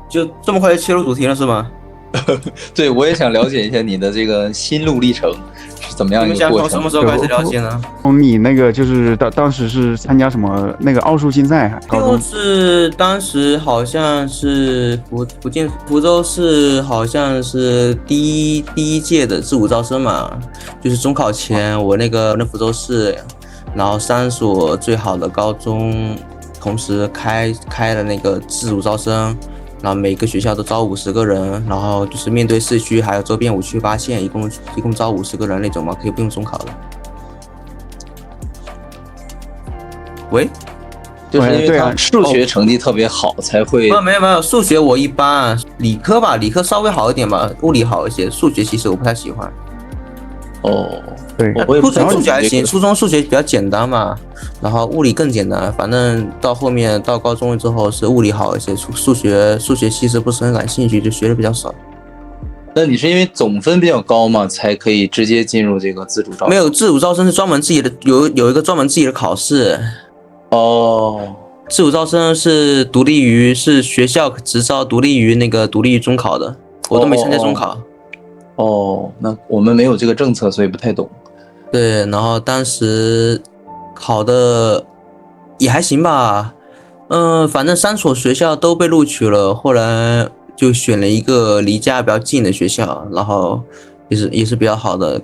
就这么快就切入主题了是吗？对，我也想了解一下你的这个心路历程是怎么样你们想一个过程。从什么时候开始了解呢？从你那个就是当时是参加什么那个奥数竞赛，高就中是当时好像是福州市好像是第一届的自主招生嘛，就是中考前我那福州市，然后3所最好的高中同时开了那个自主招生。然后每个学校都招50个人，然后就是面对市区还有周边5区8县，一共招50个人那种嘛，可以不用中考的。喂，就是因为对啊他数学成绩特别好才会。没有，数学我一般，理科稍微好一点吧，物理好一些，数学其实我不太喜欢。哦，对，初中我也不太数学还行，懂这个初中数学比较简单嘛，然后物理更简单，反正到后面到高中之后是物理好一些，数学其实不是很感兴趣，就学的比较少。那你是因为总分比较高嘛，才可以直接进入这个自主招生？没有，自主招生是专门自己的，有一个专门自己的考试。哦，自主招生是是学校直招，独立于中考的，我都没参加中考。哦，那我们没有这个政策，所以不太懂。对，然后当时考的也还行吧，反正3所学校都被录取了，后来就选了一个离家比较近的学校，然后也是比较好的，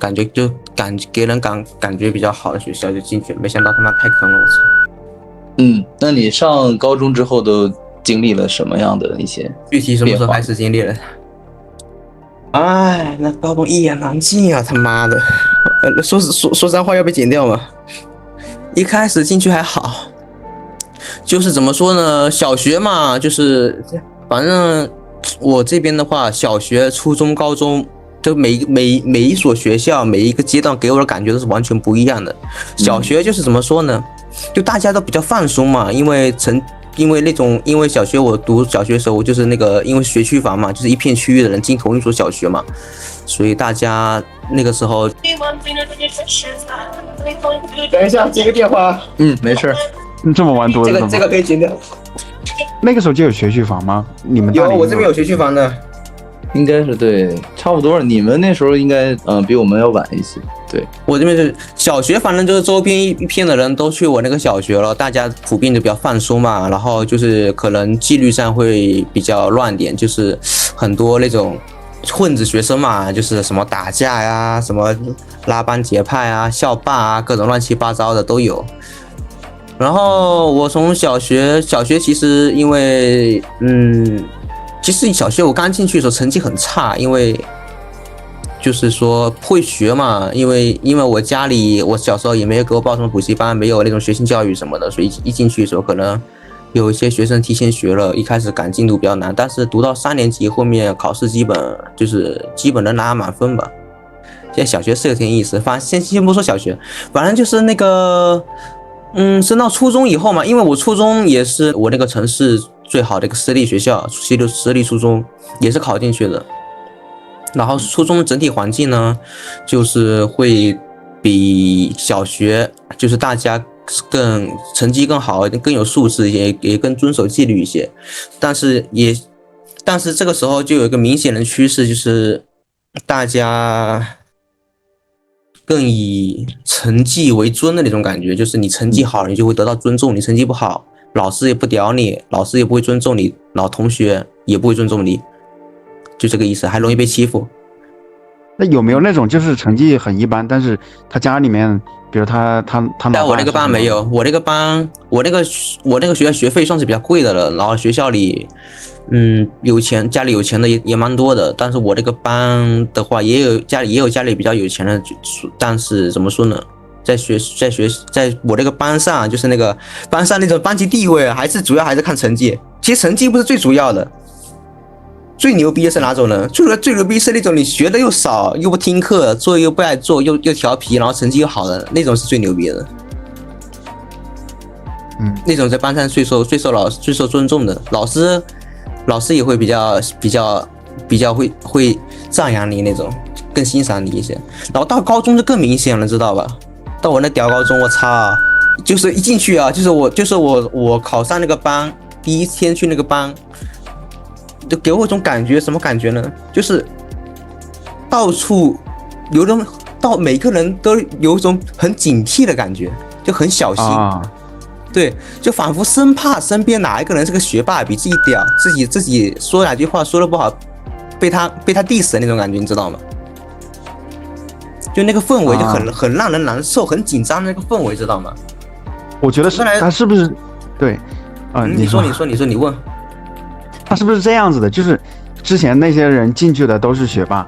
给人感觉比较好的学校就进去了，没想到他妈太坑了，我操！那你上高中之后都经历了什么样的一些？具体什么时候开始经历了？哎，那高中一言难尽啊，他妈的！说实在话要被剪掉吗？一开始进去还好，就是怎么说呢？小学嘛，就是反正我这边的话，小学、初中、高中，就每一所学校每一个阶段给我的感觉都是完全不一样的。小学就是怎么说呢？就大家都比较放松嘛，因为小学我读小学的时候，我就是因为学区房嘛，就是一片区域的人进同一所小学嘛，所以大家那个时候。等一下，接个电话。没事。这么晚多的这个可以剪掉。那个时候就有学区房吗？你们大有，我这边有学区房的。应该是对，差不多。你们那时候应该比我们要晚一些。对，我这边是小学，反正就是周边一片的人都去我那个小学了，大家普遍就比较放松嘛，然后就是可能纪律上会比较乱点，就是很多那种混子学生嘛，就是什么打架呀，什么拉帮结派啊、校霸啊，各种乱七八糟的都有。然后我从小学其实因为其实小学我刚进去的时候成绩很差，因为就是说不会学嘛，因为我家里我小时候也没有给我报什么补习班，没有那种学前教育什么的，所以一进去的时候可能有一些学生提前学了，一开始赶进度比较难，但是读到3年级后面考试基本能拿满分吧。现在小学是有点意思，反正先不说小学，反正就是升到初中以后嘛，因为我初中也是我那个城市最好的一个私立学校，私立初中也是考进去的。然后初中整体环境呢，就是会比小学就是大家成绩更好，更有素质，也更遵守纪律一些。但是这个时候就有一个明显的趋势，就是大家更以成绩为尊的那种感觉，就是你成绩好，你就会得到尊重；你成绩不好，老师也不屌你，老师也不会尊重你，然后同学也不会尊重你，就这个意思，还容易被欺负。那有没有那种就是成绩很一般，但是他家里面，比如他但我那个班没有，我那个学校学费算是比较贵的了，然后学校里家里有钱的也蛮多的，但是我这个班的话也有家里比较有钱的，但是怎么说呢，在我这个班上，就是那个班上那种班级地位，主要还是看成绩。其实成绩不是最主要的，最牛逼的是哪种呢？最牛逼是那种你学的又少，又不听课，作业又不爱做，又调皮，然后成绩又好的那种是最牛逼的。那种在班上最受尊重的老师也会比较会赞扬你那种，更欣赏你一些。然后到高中就更明显了，知道吧？到我那屌高中，我操，就是一进去啊，就是我考上那个班，第一天去那个班，就给我一种感觉，什么感觉呢？就是到处有种到每个人都有一种很警惕的感觉，就很小心。对，就仿佛生怕身边哪一个人是个学霸，比自己屌，自己说哪句话说的不好，被他 diss 的那种感觉，你知道吗？就那个氛围就很让人难受，很紧张的那个氛围，知道吗？我觉得他是不是对？你说，你问。他是不是这样子的？就是之前那些人进去的都是学霸，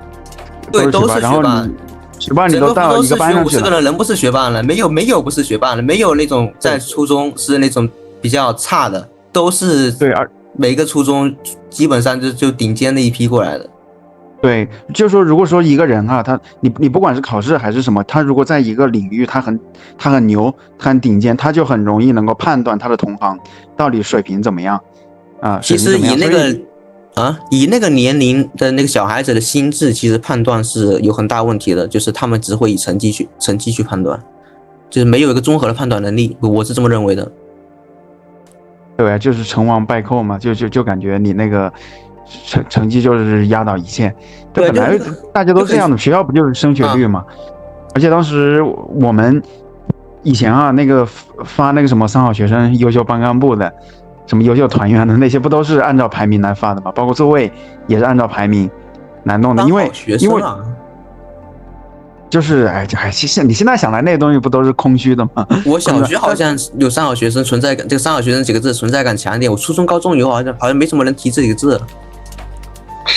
对，都是学霸。然后学霸你都到一个班上去了，50个人不是学霸了，没有不是学霸了，没有那种在初中是那种比较差的，都是对，每个初中基本上就顶尖的一批过来的。对，就是说，如果说一个人啊，你不管是考试还是什么，他如果在一个领域他很牛，他很顶尖，他就很容易能够判断他的同行到底水平怎么样啊。其实以那个年龄的那个小孩子的心智，其实判断是有很大问题的，就是他们只会以成绩去判断，就是没有一个综合的判断能力，我是这么认为的。对，就是成王败寇嘛，就感觉你那个成绩就是压倒一切。对，本来大家都这样的，学校不就是升学率嘛？而且当时我们以前啊，那个发那个什么三好学生、优秀班干部的。什么优秀团员的那些不都是按照排名来发的吗？包括座位也是按照排名来弄的，因为就是你现在想来那些东西不都是空虚的吗？我小学好像有三好学生存在感，这个三好学生几个字存在感强一点。我初中、高中以后好像没什么人提这几个字了。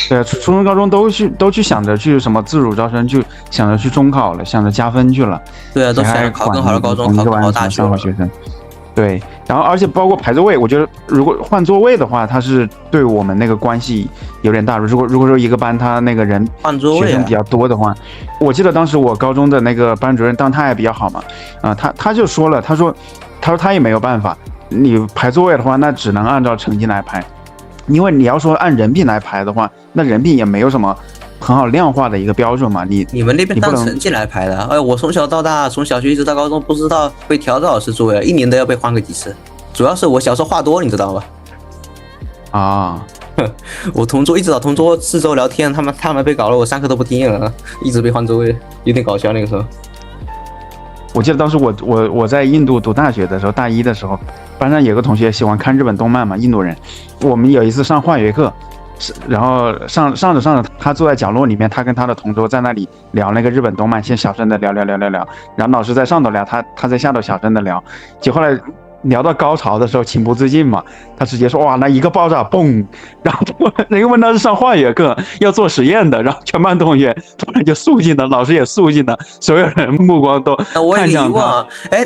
对，初中、高中都去想着去什么自主招生，去想着去中考了，想着加分去了。对啊，都想着考更好的高中，考更好大学。三好学生。对，然后而且包括排座位，我觉得如果换座位的话，它是对我们那个关系有点大。如果说一个班他那个人学生比较多的话，我记得当时我高中的那个班主任，当他也比较好嘛，他就说了，他说他也没有办法，你排座位的话，那只能按照成绩来排，因为你要说按人品来排的话，那人品也没有什么很好量化的一个标准嘛，你们那边当成绩来排的？哎，我从小到大，从小学一直到高中，不知道被调多少次座位，一年都要被换个几次。主要是我小时候话多，你知道吧？我同桌一直找同桌四周聊天，他们被搞了，我上课都不听了，一直被换座位，有点搞笑那个时候。我记得当时我在印度读大学的时候，大一的时候，班上有个同学喜欢看日本动漫嘛，印度人。我们有一次上化学课。然后上着，他坐在角落里面，他跟他的同桌在那里聊那个日本动漫，先小声的聊，然后老师在上头聊，他在下头小声的聊，结果后来聊到高潮的时候情不自禁嘛，他直接说哇那一个爆炸嘣，然后人家问他是上化学课要做实验的，然后全班同学突然就肃静了，老师也肃静了，所有人目光都看向他。哎，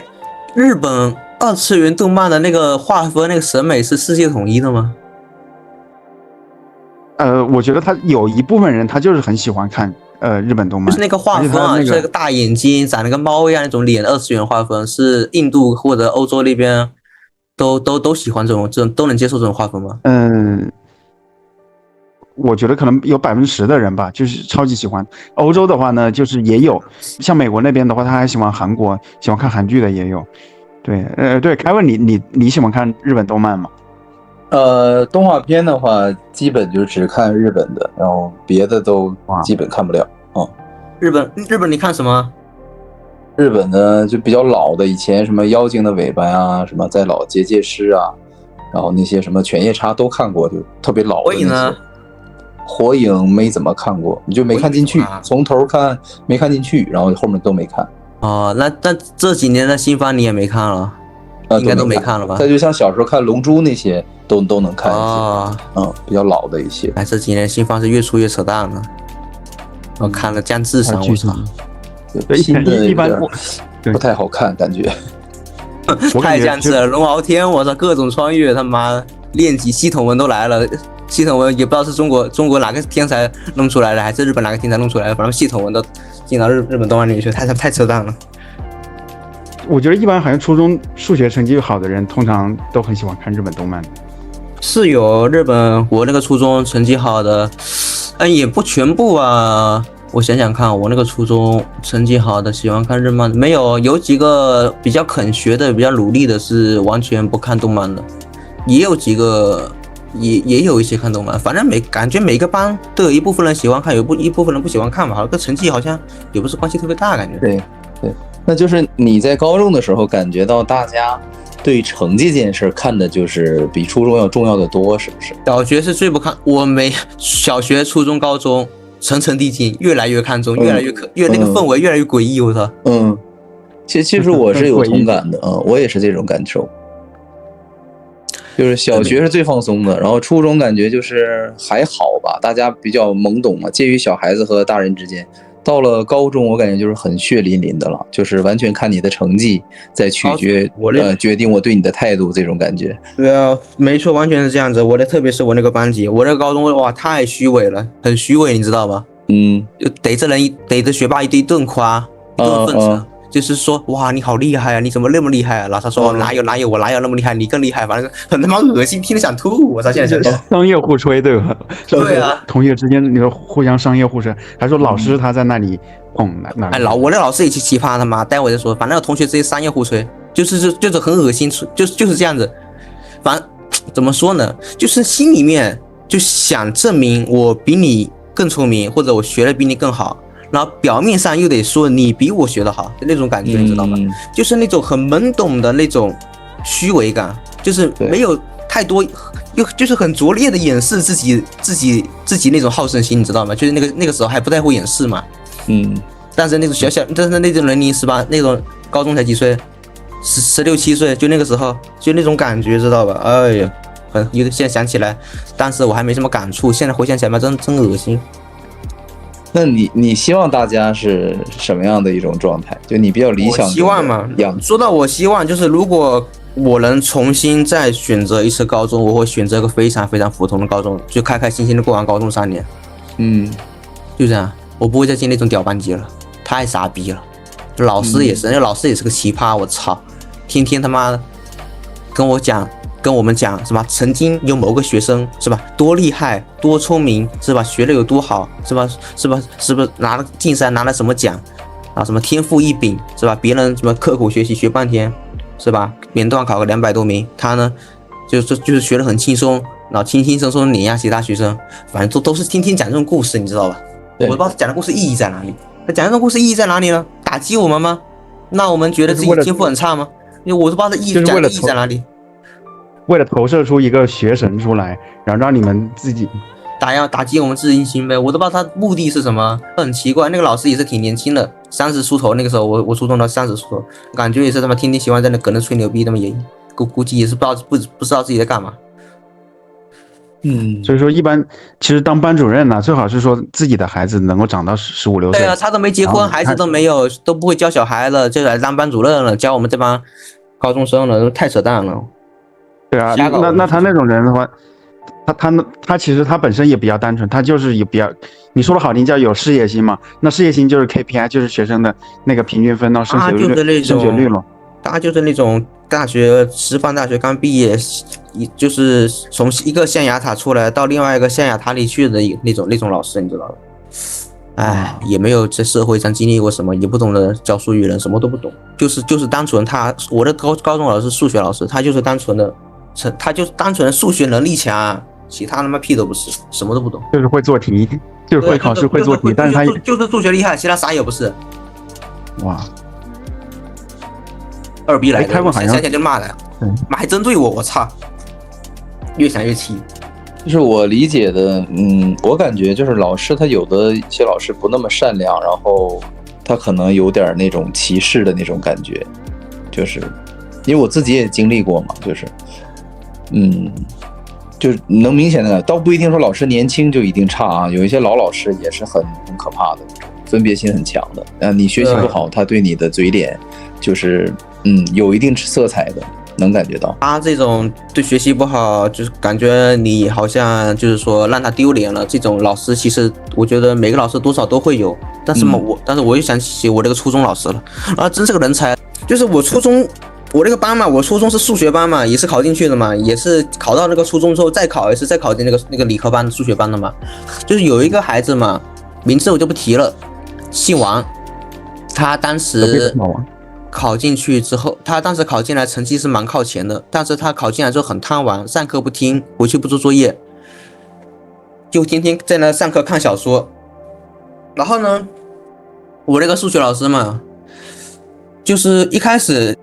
日本二次元动漫的那个划分那个审美是世界统一的吗？我觉得他有一部分人他就是很喜欢看日本动漫，就是那个划分啊，就是那个大眼睛长得跟猫一样那种脸，二次元划分是印度或者欧洲那边都喜欢这种都能接受这种划分吗？我觉得可能有10%的人吧，就是超级喜欢。欧洲的话呢，就是也有，像美国那边的话，他还喜欢韩国，喜欢看韩剧的也有。对，对，凯文，你喜欢看日本动漫吗？动画片的话，基本就只看日本的，然后别的都基本看不了。日本你看什么？日本呢就比较老的，以前什么妖精的尾巴呀，什么再老结界师啊，然后那些什么犬夜叉都看过，就特别老的那些。火影呢？火影没怎么看过，你就没看进去，从头看没看进去，然后后面都没看。那这几年的新番你也没看了？应该都没看了吧？再就像小时候看龙珠那些都能看一些，比较老的一些。这几年新番是越出越扯淡了。我看了降智商，我操！新的一般不太好看，感觉太降智了。龙傲天，我操，各种穿越，他妈练级系统文都来了。系统文也不知道是中国哪个天才弄出来的，还是日本哪个天才弄出来的，反正系统文都进到日本动漫里去，太扯淡了。我觉得一般好像初中数学成绩好的人，通常都很喜欢看日本动漫。是有日本，我那个初中成绩好的，也不全部啊。我想想看，我那个初中成绩好的喜欢看日漫没有？有几个比较肯学的、比较努力的，是完全不看动漫的，也有几个也有一些看动漫，反正感觉每个班都有一部分人喜欢看，有一部分人不喜欢看嘛，好像跟成绩好像也不是关系特别大，感觉。对，那就是你在高中的时候感觉到大家对成绩这件事看的就是比初中要重要的多，是不是？小学是最不看，小学、初中、高中层层递进，越来越看重，越来越那个氛围越来越诡异，我操。其实我是有同感的我也是这种感受。就是小学是最放松的，然后初中感觉就是还好吧，大家比较懵懂嘛，介于小孩子和大人之间。到了高中，我感觉就是很血淋淋的了，就是完全看你的成绩在决定我对你的态度这种感觉。对啊，没错，完全是这样子。特别是我那个班级，我那个高中哇，太虚伪了，很虚伪，你知道吗？就逮着学霸一顿夸，一顿奉承。就是说，哇，你好厉害啊！你怎么那么厉害啊？然后他说，哪有，我哪有那么厉害？你更厉害，反正很他妈恶心，听着想吐。我操，现在想商业互吹，对吧？对啊，同学之间那个互相商业互吹。还说老师他在那里捧我那老师也奇葩，他妈，待会再说。反正同学之间商业互吹，就是很恶心，就是这样子。反正怎么说呢？就是心里面就想证明我比你更聪明，或者我学的比你更好。然后表面上又得说你比我学得好那种感觉，你知道吗？就是那种很懵懂的那种虚伪感，就是没有太多，又就是很拙劣的掩饰自己那种好胜心，你知道吗？就是那个时候还不太会掩饰嘛。但是那种但是那种年龄18，那种高中才几岁，16、17岁，就那个时候就那种感觉，知道吧？哎呀，现在想起来，当时我还没什么感触，现在回想起来嘛，真恶心。那你希望大家是什么样的一种状态？就你比较理想的希望嘛。说到我希望，就是如果我能重新再选择一次高中，我会选择一个非常非常普通的高中，就开开心心的过完高中3年。就这样，我不会再进那种屌班级了，太傻逼了。老师也是，那老师也是个奇葩，我操，天天他妈的跟我们讲是吧？曾经有某个学生是吧，多厉害，多聪明是吧？学的有多好是吧？拿了竞赛拿了什么奖啊？什么天赋异禀是吧？别人什么刻苦学习学半天是吧？免段考个200多名，他呢就是学得很轻松，然后轻轻松松碾压其他学生，反正都是天天讲这种故事，你知道吧？我不知道他讲的故事意义在哪里。他讲这种故事意义在哪里呢？打击我们吗？那我们觉得自己天赋很差吗？因为我都不知道他意义在哪里。为了投射出一个学神出来，然后让你们自己打击我们自信心呗。我都不知道他目的是什么，很奇怪。那个老师也是挺年轻的，30出头。那个时候我初中到30出头，感觉也是他妈天天喜欢在那搁那吹牛逼，他妈也估计也是不知道自己在干嘛。所以说一般其实当班主任呢，最好是说自己的孩子能够长到15、16岁。对啊，他都没结婚，孩子都没有，都不会教小孩了，就来当班主任了，教我们这帮高中生了，太扯淡了。对啊，那他那种人的话，他其实他本身也比较单纯，他就是也比较，你说的好听叫有事业心嘛。那事业心就是 KPI， 就是学生的那个平均分到升学率了。他就是那种师范大学刚毕业，就是从一个象牙塔出来到另外一个象牙塔里去的那种老师，你知道吧？也没有在社会上经历过什么，也不懂得教书育人，什么都不懂，就是单纯我的高中老师数学老师，他就是单纯的数学能力强，其他他妈屁都不是，什么都不懂，就是会做题，就是会考试会做题，但是他就是数学厉害，其他啥也不是。哇，二逼来的，开过好像想就骂来，妈还针对我操，越想越气。就是我理解的，我感觉就是老师他有的一些老师不那么善良，然后他可能有点那种歧视的那种感觉，就是因为我自己也经历过嘛，就是就是能明显的，倒不一定说老师年轻就一定差啊，有一些老师也是很可怕的，分别心很强的。你学习不好，他对你的嘴脸就是有一定色彩的。能感觉到他这种对学习不好，就是感觉你好像就是说让他丢脸了。这种老师其实我觉得每个老师多少都会有，但是我又想起我那个初中老师了啊，真是个人才。就是我那个班嘛，我初中是数学班嘛，也是考进去的嘛，也是考到那个初中之后再考进那个理科班数学班的嘛。就是有一个孩子嘛，名字我就不提了，姓王，他当时考进去之后，他当时考进来成绩是蛮靠前的，但是他考进来之后很贪玩，上课不听，回去不做作业，就天天在那上课看小说。然后呢，我那个数学老师嘛，就是一开始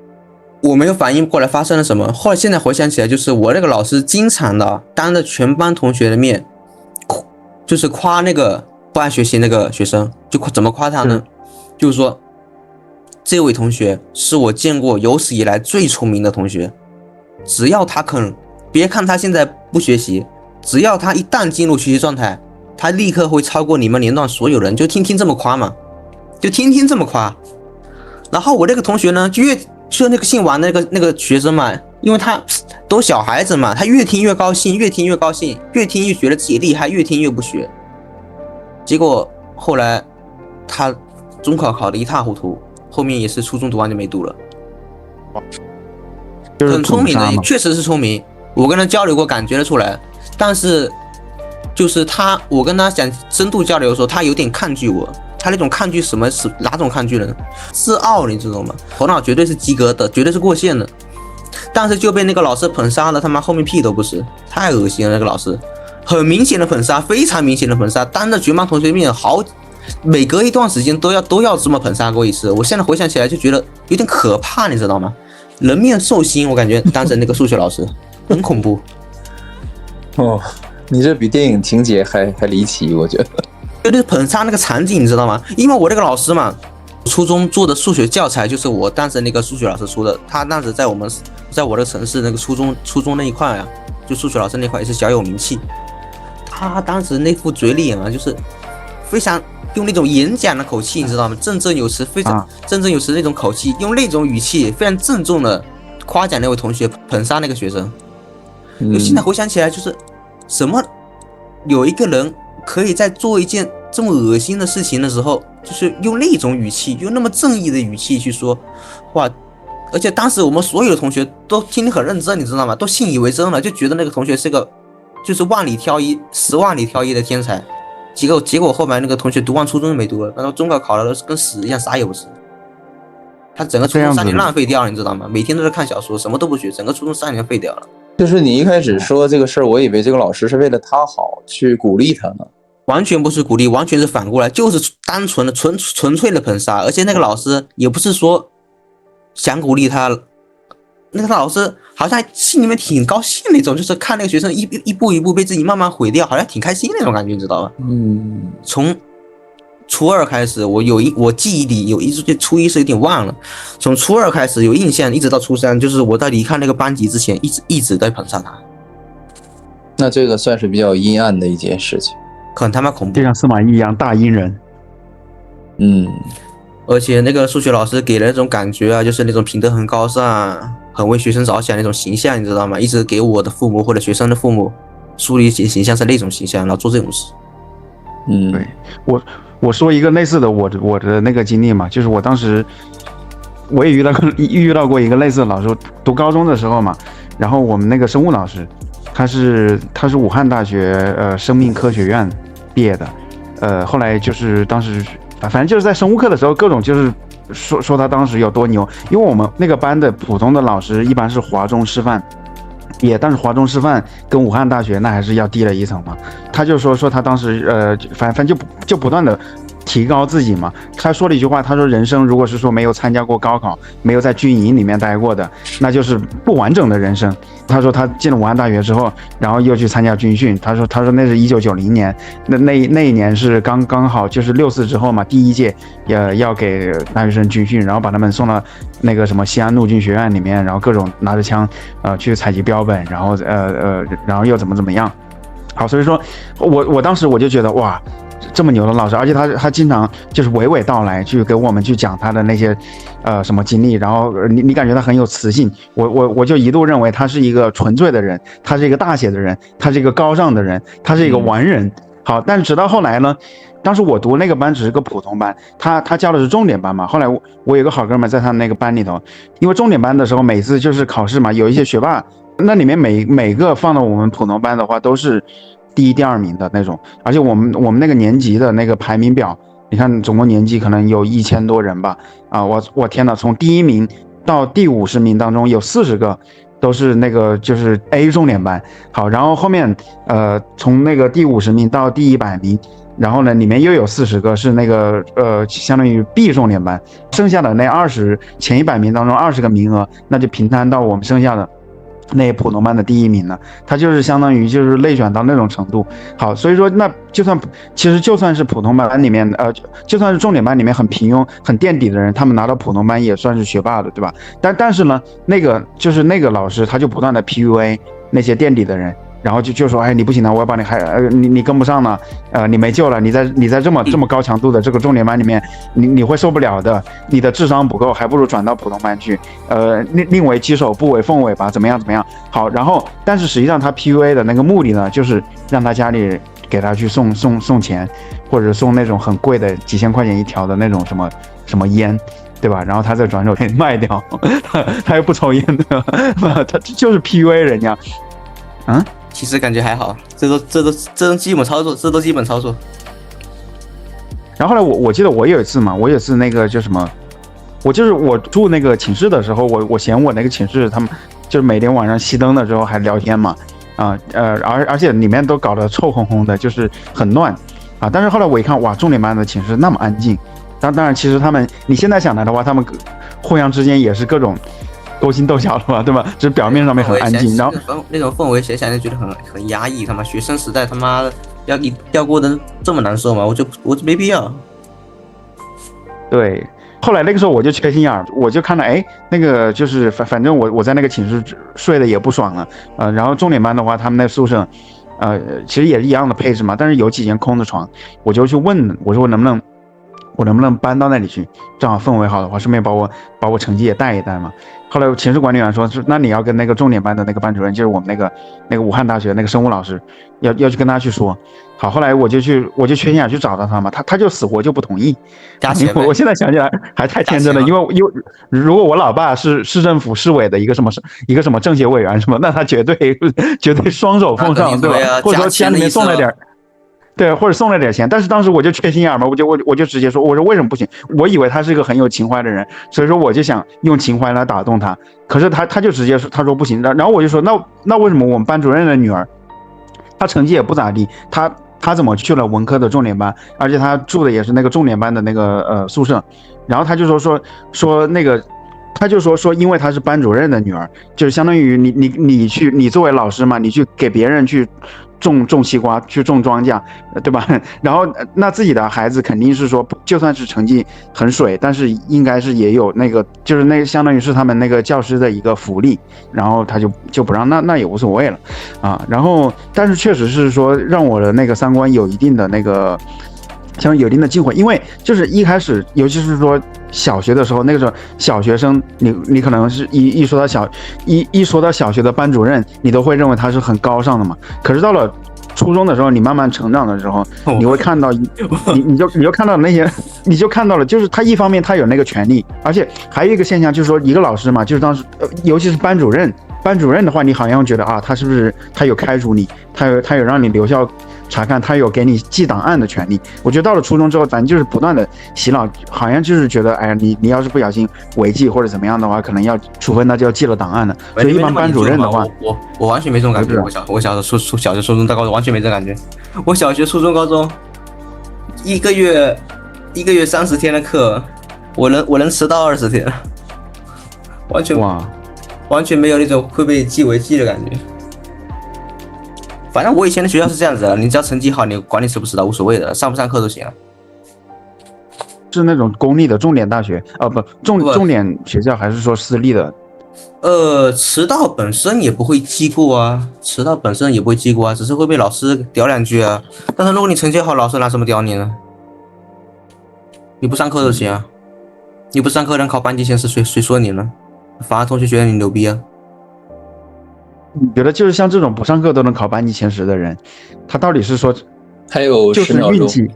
我没有反应过来发生了什么，后来现在回想起来，就是我那个老师经常的当着全班同学的面，就是夸那个不爱学习那个学生，就怎么夸他呢？就是说，这位同学是我见过有史以来最聪明的同学，只要他肯，别看他现在不学习，只要他一旦进入学习状态，他立刻会超过你们年段所有人，就天天这么夸嘛，就天天这么夸。然后我那个同学呢，就那个姓王的那个学生嘛，因为他都小孩子嘛，他越听越高兴，越听越高兴，越听越觉得自己厉害，越听越不学。结果后来他中考考得一塌糊涂，后面也是初中读完就没读了。很聪明的，确实是聪明，我跟他交流过，感觉得出来。但是就是我跟他想深度交流的时候，他有点抗拒我。他那种抗拒是哪种抗拒呢？自傲，你知道吗？头脑绝对是及格的，绝对是过线的，但是就被那个老师捧杀了，他妈后面屁都不是，太恶心了。那个老师很明显的捧杀，非常明显的捧杀，当着全班同学面每隔一段时间都要这么捧杀过一次。我现在回想起来就觉得有点可怕，你知道吗？人面兽心，我感觉当时那个数学老师很恐怖。哦，你这比电影情节还离奇，我觉得。就是捧杀那个场景，你知道吗？因为我那个老师嘛，初中做的数学教材就是我当时那个数学老师出的，他当时在我这个城市那个初中那一块啊，就数学老师那块也是小有名气。他当时那副嘴脸啊，就是非常用那种演讲的口气，你知道吗？振振有词，非常振振有词那种口气，用那种语气非常郑重的夸奖那位同学，捧杀那个学生。现在回想起来，就是什么有一个人可以在做一件这么恶心的事情的时候，就是用那种语气，用那么正义的语气去说话，而且当时我们所有的同学都听得很认真，你知道吗？都信以为真了，就觉得那个同学是个就是万里挑一、10万里挑一的天才。结果后面那个同学读完初中就没读了，然后中考考了跟屎一样，啥也不是。他整个初中3年浪费掉了，你知道吗？每天都在看小说，什么都不学，整个初中3年废掉了。就是你一开始说这个事儿，我以为这个老师是为了他好去鼓励他呢。完全不是鼓励，完全是反过来，就是单纯的纯粹的捧杀。而且那个老师也不是说想鼓励他，那个老师好像心里面挺高兴那种，就是看那个学生一步一步被自己慢慢毁掉，好像挺开心那种感觉，你知道吧？从初2开始，我记忆里有初1是有点忘了，从初2开始有印象，一直到初3，就是我在离开那个班级之前，一直在捧杀他。那这个算是比较阴暗的一件事情。很他妈恐怖，就像司马懿一样大阴人。而且那个数学老师给了那种感觉啊，就是那种品德很高尚，很为学生着想那种形象，你知道吗？一直给我的父母或者学生的父母树立形象是那种形象，然后做这种事。对，我说一个类似的我的那个经历嘛，就是我当时我也遇到过一个类似的老师，读高中的时候嘛，然后我们那个生物老师。他是武汉大学生命科学院毕业的，后来就是当时反正就是在生物课的时候，各种就是说他当时有多牛，因为我们那个班的普通的老师一般是华中师范毕业，但是华中师范跟武汉大学那还是要低了一层嘛，他就说他当时反正就不断的提高自己嘛。他说了一句话，他说人生如果是说没有参加过高考，没有在军营里面待过的，那就是不完整的人生。他说他进了武汉大学之后，然后又去参加军训。他说那是1990年，那一年是刚好就是6·4之后嘛，第一届要给大学生军训，然后把他们送到那个什么西安陆军学院里面，然后各种拿着枪去采集标本，然后又怎么样。好，所以说我当时我就觉得哇。这么牛的老师，而且他经常就是娓娓道来，去给我们去讲他的那些什么经历，然后你感觉他很有磁性，我就一度认为他是一个纯粹的人，他是一个大写的人，他是一个高尚的人，他是一个完人。好，但是直到后来呢，当时我读那个班只是个普通班，他教的是重点班嘛。后来我有个好哥们在他那个班里头，因为重点班的时候每次就是考试嘛，有一些学霸，那里面每个放到我们普通班的话都是第1、第2名的那种，而且我们那个年级的那个排名表你看总共年级可能有1000多人吧，啊，我天呐，从第1名到第50名当中有40个都是那个就是 A 重点班。好，然后后面从那个第50名到第100名，然后呢里面又有40个是那个相当于 B 重点班，剩下的那前100名当中20个名额，那就平摊到我们剩下的那普通班的第1名了，他就是相当于就是内卷到那种程度。好，所以说那就算是普通班里面就算是重点班里面很平庸很垫底的人，他们拿到普通班也算是学霸的，对吧？但是呢，那个老师他就不断的 PUA 那些垫底的人，然后就说，哎，你不行了，我要把你你跟不上了，你没救了，你在这么高强度的这个重点班里面，你会受不了的，你的智商不够，还不如转到普通班去，宁为鸡首不为凤尾吧，怎么样。好，然后但是实际上他 PUA 的那个目的呢，就是让他家里给他去送钱，或者送那种很贵的几千块钱一条的那种什么烟，对吧？然后他再转手给卖掉，他又不抽烟的，他就是 PUA 人家。其实感觉还好，这都基本操作，然后后来我记得我有一次那个叫什么，我住那个寝室的时候，我嫌我那个寝室他们就是每天晚上熄灯的时候还聊天嘛，而且里面都搞得臭烘烘的，就是很乱啊。但是后来我一看，哇，重点班的寝室那么安静，当然其实你现在想来的话，他们互相之间也是各种勾心斗角了吧，对吧？只是表面上面很安静，然后那种氛围想想就觉得很压抑。他妈学生时代他妈要过得这么难受吗？我就没必要。对，后来那个时候我就缺心眼儿，我就看到，哎，那个就是反正我在那个寝室睡得也不爽了，然后重点班的话，他们那宿舍，其实也是一样的配置嘛，但是有几间空的床，我就去问，我说我能不能搬到那里去，正好氛围好的话，顺便把我成绩也带一带嘛。后来寝室管理员说，那你要跟那个重点班的那个班主任，就是我们那个武汉大学那个生物老师，要去跟他去说。好，后来我就缺心眼去找到他嘛，他就死活就不同意。我现在想起来还太天真了，因为如果我老爸是市政府市委的一个什么政协委员什么，那他绝对双手奉上，对吧？或者说家里面送了点。对，或者送了点钱，但是当时我就缺心眼嘛，我就直接说，我说为什么不行？我以为他是一个很有情怀的人，所以说我就想用情怀来打动他。可是他就直接说，他说不行。然后我就说，那为什么我们班主任的女儿，她成绩也不咋地，她怎么去了文科的重点班，而且她住的也是那个重点班的那个宿舍？然后他就说那个。他就说，因为她是班主任的女儿，就是相当于你作为老师嘛，你去给别人去种西瓜，去种庄稼，对吧？然后那自己的孩子肯定是说，就算是成绩很水，但是应该是也有那个，就是那相当于是他们那个教师的一个福利，然后他就不让，那也无所谓了啊。然后但是确实是说让我的那个三观有一定的那个。像有一定的忌讳，因为就是一开始，尤其是说小学的时候，那个时候小学生，你可能是一说到小学的班主任，你都会认为他是很高尚的嘛。可是到了初中的时候，你慢慢成长的时候，你会看到你就看到那些，你就看到了，就是他一方面他有那个权利，而且还有一个现象就是说，一个老师嘛，就是当时尤其是班主任的话，你好像觉得啊，他是不是他有开除你，他有让你留校查看，他有给你记档案的权利。我觉得到了初中之后，咱就是不断的洗脑，好像就是觉得，哎呀，你要是不小心违纪或者怎么样的话，可能要处分，那就要记了档案的。所以一般班主任的话，我完全没这种感觉。我小学、初中到高中完全没这种感觉。我小学、初中、高中，一个月30天的课，我能迟到20天，完全没有那种会被记违纪的感觉。反正我以前的学校是这样子的，你只要成绩好，你管你迟不迟到无所谓的，上不上课都行啊。是那种公立的重点大学重点学校，还是说私立的？迟到本身也不会记过啊，只是会被老师屌2句啊。但是如果你成绩好，老师拿什么屌你呢？你不上课都行啊，你不上课能考班级前10，谁说你呢？反而同学觉得你牛逼啊。你觉得就是像这种不上课都能考班级前10的人，他到底是说还有就是运气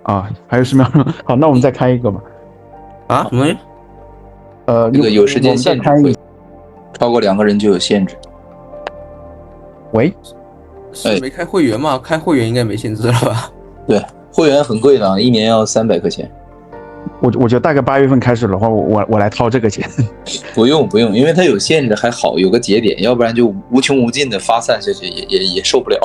啊？还有10秒钟。好，那我们再开一个吧。啊？什么？那个有时间限制，超过2个人就有限制。喂，是没开会员嘛？开会员应该没限制了吧？对，会员很贵的，一年要300块钱。我觉得大概8月份开始的话，我来掏这个钱。不用，因为它有限制还好，有个节点，要不然就无穷无尽的发散下去，也受不了。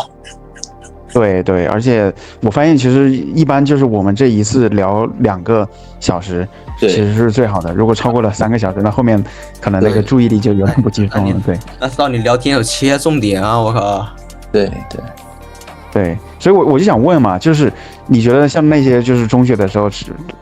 对，而且我发现其实一般就是我们这一次聊2个小时，其实是最好的。如果超过了3个小时，那后面可能那个注意力就有点不集中了。对，那到你聊天有切重点啊，我靠。对，所以我就想问嘛，就是你觉得像那些就是中学的时候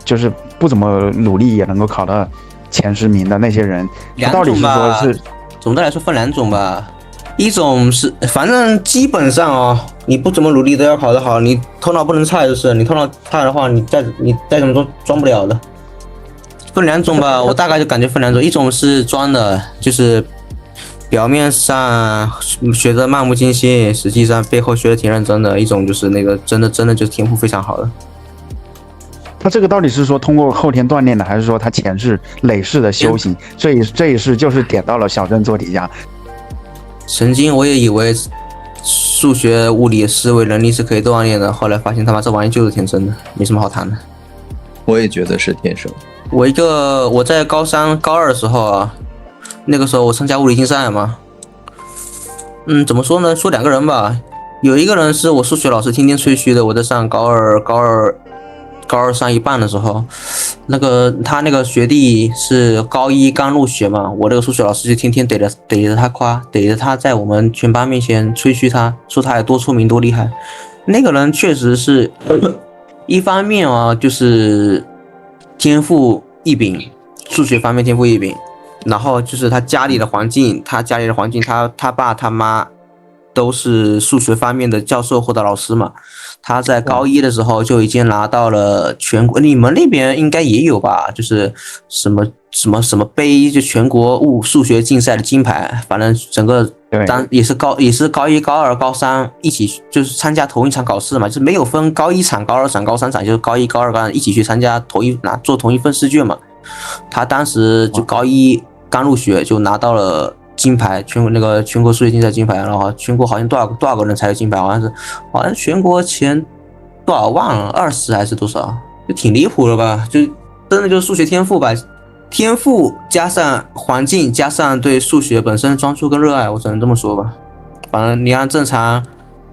就是不怎么努力也能够考到前10名的那些人，到底是说是总的来说分2种吧。一种是反正基本上哦，你不怎么努力都要考得好，你头脑不能差就是，你头脑差的话，你再怎么装不了的。分2种吧，我大概就感觉分2种，一种是装的，就是表面上学的漫不经心，实际上背后学的挺认真的；一种就是那个真的就是天赋非常好的。他这个到底是说通过后天锻炼的，还是说他前世累世的修行？这一世就是点到了小镇做题家。曾经我也以为数学、物理、思维能力是可以锻炼的，后来发现他妈这玩意就是天生的，没什么好谈的。我也觉得是天生。我在高3、高2的时候啊，那个时候我参加物理竞赛嘛。怎么说呢？说2个人吧，有一个人是我数学老师天天吹嘘的，我在上高二上一半的时候，他那个学弟是高1刚入学嘛，我那个数学老师就天天逮着他夸，逮着他在我们全班面前吹嘘他，说他有多出名多厉害。那个人确实是一方面啊，就是天赋异禀，数学方面天赋异禀，然后就是他家里的环境，他爸他妈都是数学方面的教授或者老师嘛。他在高1的时候就已经拿到了全国，你们那边应该也有吧？就是什么杯，就全国数学竞赛的金牌，反正整个也是高1、高2、高3一起就是参加同一场考试嘛，就是没有分高1场、高2场、高3场，就是高1、高2、高3一起去参加做同一份试卷嘛。他当时就高1刚入学就拿到了金牌，全国数学竞赛金牌，然后全国好像多少个人才有金牌，好像全国前多少忘了，20还是多少，就挺离谱的吧？就真的就是数学天赋吧，天赋加上环境加上对数学本身专注跟热爱，我只能这么说吧。反正你让正常，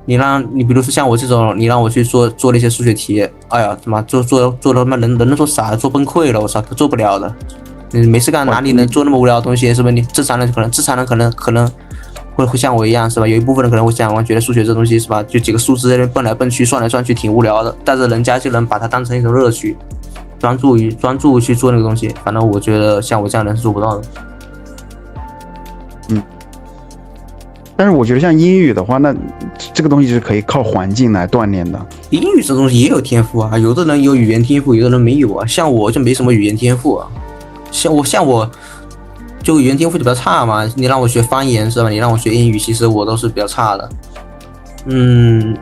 你比如说像我这种，你让我去做那些数学题，哎呀他妈做的他妈人做傻了，做崩溃了，我操，做不了的。你没事干，哪里能做那么无聊的东西？是不是？你正常人可能会像我一样，是吧？有一部分人可能会像我，觉得数学这东西是吧，就几个数字在那蹦来蹦去、算来算去，挺无聊的。但是人家就能把它当成一种乐趣，专注去做那个东西。反正我觉得像我这样的人是做不到的。但是我觉得像英语的话，那这个东西是可以靠环境来锻炼的。英语这东西也有天赋啊，有的人有语言天赋，有的人没有啊。像我就没什么语言天赋啊。像我就语言天赋就比较差嘛，你让我学方言是吧？你让我学英语，其实我都是比较差的。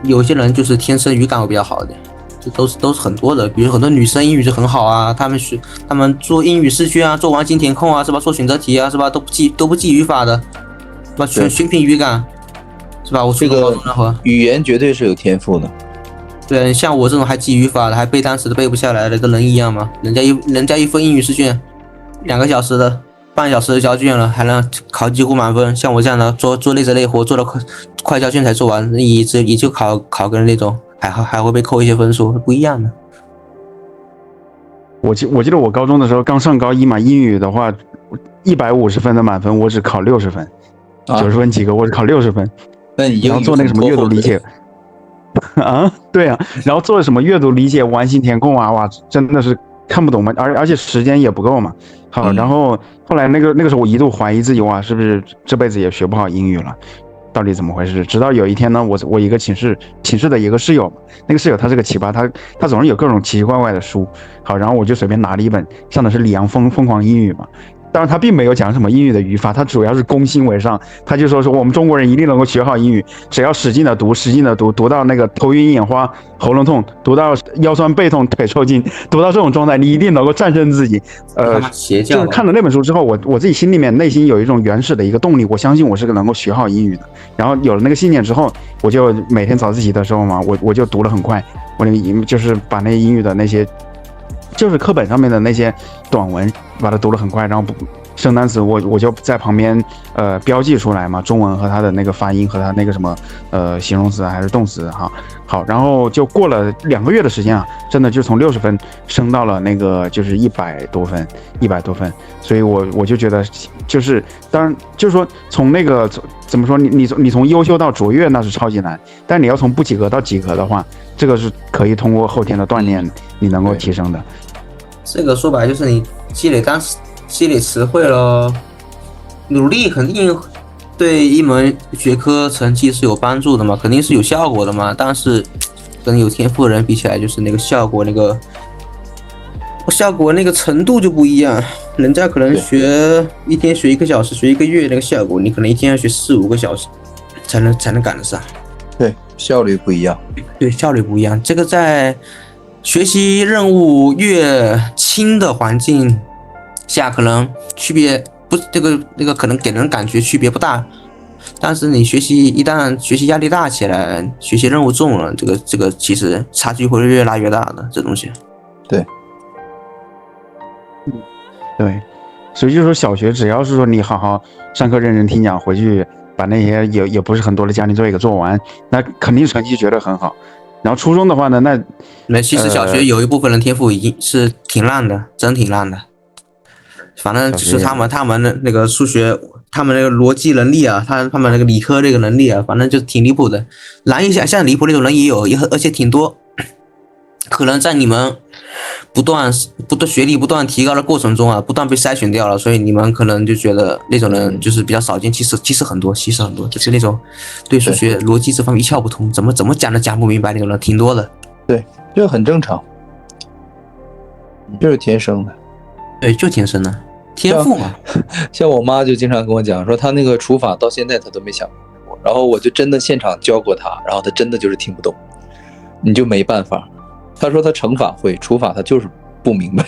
有些人就是天生语感会比较好的，这都是很多的。比如很多女生英语就很好啊，他们做英语试卷啊，做完形填空啊，是吧？做选择题啊，是吧？都不记语法的，是吧？全凭语感，是吧？我这个语言绝对是有天赋的。对，像我这种还记语法的，还背单词都背不下来的，跟人一样嘛。人家一份英语试卷，2个小时的，半小时的交卷了，还能考几乎满分。像我这样的做累着累活，做了快交卷才做完，也就考个那种，还会被扣一些分数，不一样的。我记得我高中的时候刚上高1嘛，英语的话150分的满分，我只考60分，90分及格，我只考60分。那你然后做那个什么阅读理解啊，对啊，然后做了什么阅读理解、完形填空啊，哇，真的是看不懂嘛，而且时间也不够嘛。好，然后后来那个时候我一度怀疑自己，哇，是不是这辈子也学不好英语了？到底怎么回事？直到有一天呢，我一个寝室的一个室友，那个室友他是个奇葩，他总是有各种奇奇怪怪的书。好，然后我就随便拿了一本，上的是李阳疯狂英语嘛。当然他并没有讲什么英语的语法，他主要是攻心为上，他就说我们中国人一定能够学好英语，只要使劲的读，读到那个头晕眼花、喉咙痛，读到腰酸背痛、腿抽筋，读到这种状态，你一定能够战胜自己。就是看了那本书之后，我自己心里面内心有一种原始的一个动力，我相信我是个能够学好英语的。然后有了那个信念之后，我就每天早自习的时候嘛，我就读了很快，我那个就是把那英语的那些，就是课本上面的那些短文，把它读得很快，然后生单词我就在旁边标记出来嘛，中文和它的那个发音和它那个什么形容词还是动词哈。好，然后就过了2个月的时间啊，真的就从60分升到了那个就是100多分，所以我就觉得就是当然就是说从那个怎么说你从优秀到卓越那是超级难，但你要从不及格到及格的话，这个是可以通过后天的锻炼你能够提升的。这个说白就是你积累词汇了，努力肯定对一门学科成绩是有帮助的嘛，肯定是有效果的嘛。但是跟有天赋的人比起来，就是那个效果那个程度就不一样。人家可能一天学1个小时，学1个月，那个效果你可能一天要学4-5个小时才能赶得上。对，效率不一样。对，效率不一样。这个在学习任务越轻的环境下，可能区别不，那个可能给人感觉区别不大。但是你一旦学习压力大起来，学习任务重了，这个其实差距会越拉越大的，这东西。对，对，所以就是说小学只要是说你好好上课认真听讲，回去把那些也不是很多的家庭作业给做完，那肯定成绩绝对很好。然后初中的话呢，那其实小学有一部分人天赋已经是挺烂的，真挺烂的。反正就是他们的那个数学，他们那个逻辑能力啊，他们那个理科这个能力啊，反正就挺离谱的。难以想象离谱那种人也有，而且挺多。可能在你们不断学历不断提高的过程中啊，不断被筛选掉了，所以你们可能就觉得那种人就是比较少见。其实很多，就是那种对数学逻辑这方面一窍不通，怎么讲都讲不明白那种人挺多的。对，这很正常，就是天生的。对，就天生的天赋嘛。像我妈就经常跟我讲说，她那个除法到现在她都没想过，然后我就真的现场教过她，然后她真的就是听不懂，你就没办法。她说她乘法会，除法她就是不明白。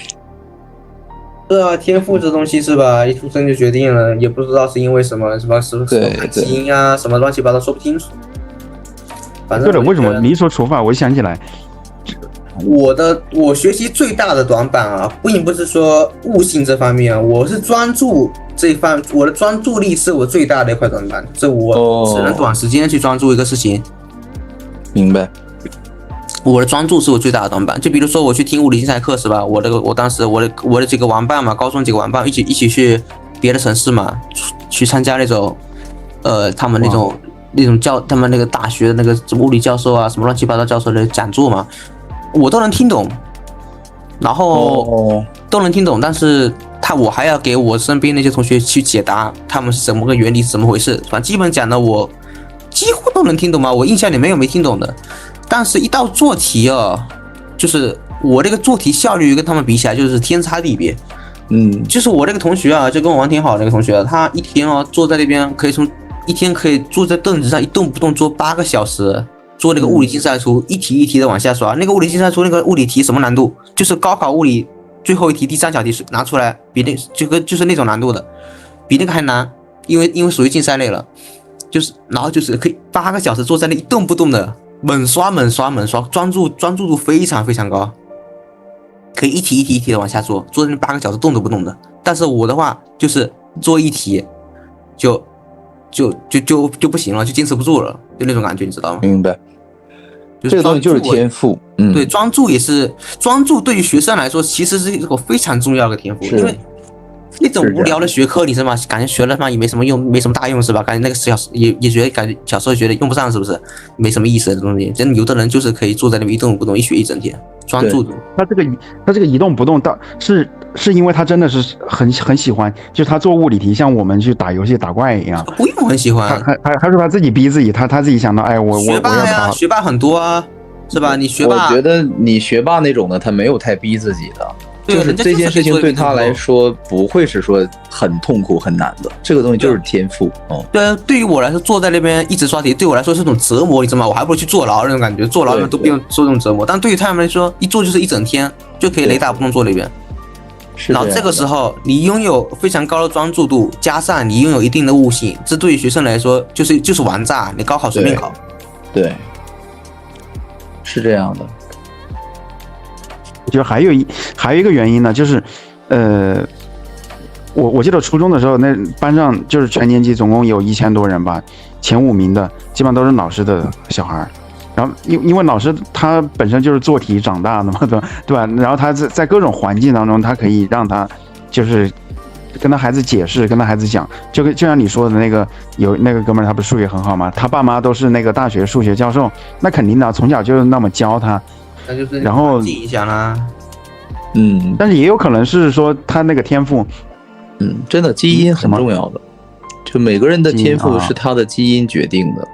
是啊，天赋这东西是吧？一出生就决定了，也不知道是因为什么，是吧？是不是基因啊，什么乱七八糟说不清楚。反正对了，为什么你一说除法，我想起来。我学习最大的短板啊，并不是说悟性这方面啊，我是专注我的专注力是我最大的一块短板，这我只能短时间去专注一个事情。明白。我的专注是我最大的短板。就比如说我去听物理竞赛课是吧？我当时我的几个玩伴嘛，高中几个玩伴一起去别的城市嘛，去参加那种他们那种他们那个大学的那个物理教授啊，什么乱七八糟教授的讲座嘛。我都能听懂，然后都能听懂，但是我还要给我身边那些同学去解答他们是怎么个原理是怎么回事，反正基本讲的我几乎都能听懂嘛，我印象里没有没听懂的。但是一到做题啊，就是我这个做题效率跟他们比起来就是天差地别。就是我这个同学啊，就跟我玩挺好的那个同学，他一天坐在那边一天可以坐在凳子上一动不动做8个小时。做那个物理竞赛图，一题一题的往下刷。那个物理竞赛图那个物理题什么难度？就是高考物理最后一题第3小题拿出来，比就是那种难度的，比那个还难，因为属于竞赛类了。然后就是可以8个小时坐在那一动不动的猛刷，专注度非常非常高，可以一题一题的往下做在那8个小时动都不动的。但是我的话就是做一题就不行了，就坚持不住了，就那种感觉，你知道吗？明白。这个东西就是天赋。对，专注对于学生来说其实是一个非常重要的天赋，因为那种无聊的学科你知道吗？感觉学了嘛也没什么用，没什么大用是吧？感觉那个也觉得感觉小时候觉得用不上是不是？没什么意思的东西。真的有的人就是可以坐在那边一动不动一学一整天，专注度。他这个一动不动是因为他真的是很喜欢，就是他做物理题像我们去打游戏打怪一样，不用很喜欢。他说他自己逼自己，他自己想到，哎，我学霸呀，学霸很多啊，是吧？你学霸，我觉得你学霸那种的，他没有太逼自己的。就是这件事情对他来说不会是说很痛苦很难的，这个东西就是天赋。对，对于我来说，坐在那边一直刷题，对我来说是种折磨，你知道吗？我还不如去坐牢那种感觉，坐牢都不用受这种折磨。但对于他们来说，一坐就是一整天，就可以雷打不动坐那边。然后这个时候，你拥有非常高的专注度，加上你拥有一定的悟性，这对于学生来说就是玩炸，你高考随便考。对，是这样的。觉得还有一个原因呢，就是我记得初中的时候，那班上就是全年级总共有1000多人吧，前5名的基本上都是老师的小孩。然后因为老师他本身就是做题长大的嘛，对吧？然后他在各种环境当中，他可以让他就是跟他孩子解释，跟他孩子讲，就像你说的那个有那个哥们儿，他不是数学很好吗？他爸妈都是那个大学数学教授，那肯定的，从小就那么教他，那就是然后影响啦。但是也有可能是说他那个天赋，真的基因很重要的，就每个人的天赋是他的基因决定的。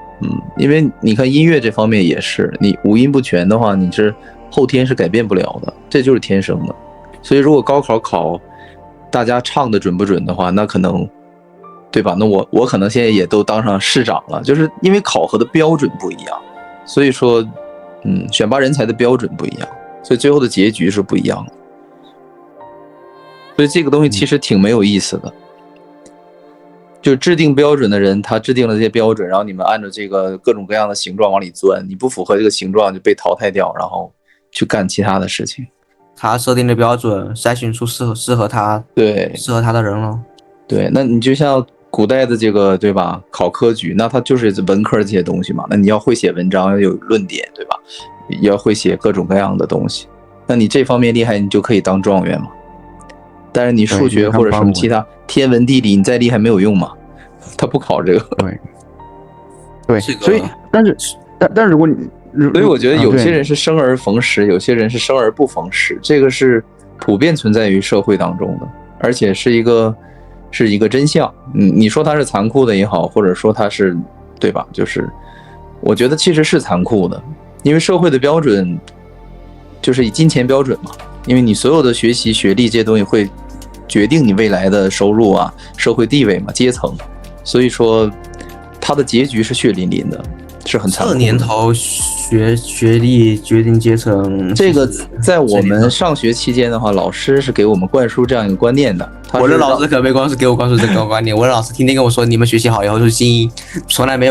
因为你看音乐这方面也是，你五音不全的话，你是后天是改变不了的，这就是天生的。所以如果高考大家唱的准不准的话，那可能，对吧？那我可能现在也都当上市长了，就是因为考核的标准不一样，所以说，选拔人才的标准不一样，所以最后的结局是不一样的。所以这个东西其实挺没有意思的。就制定标准的人，他制定了这些标准，然后你们按照这个各种各样的形状往里钻，你不符合这个形状就被淘汰掉，然后去干其他的事情。他设定的标准，筛选出适合他，对，适合他的人了。对，那你就像古代的这个，对吧？考科举，那它就是文科这些东西嘛。那你要会写文章，要有论点，对吧？也要会写各种各样的东西。那你这方面厉害，你就可以当状元嘛。但是你数学或者什么其他天文地理，你再厉害没有用嘛，他不考这个。对，所以但是如果你，所以我觉得有些人是生而逢时，有些人是生而不逢时，这个是普遍存在于社会当中的，而且是一个真相。你说它是残酷的也好，或者说它是，对吧？就是我觉得其实是残酷的，因为社会的标准就是以金钱标准嘛。因为你所有的学习、学历这些东西会决定你未来的收入啊、社会地位嘛、阶层，所以说它的结局是血淋淋的，是很残酷的。这年头学历决定阶层，这个在我们上学期间的话，老师是给我们灌输这样一个观念的。我的老师可没光是给我灌输这个观念，我的老师天天跟我说，你们学习好以后就是精英，从来没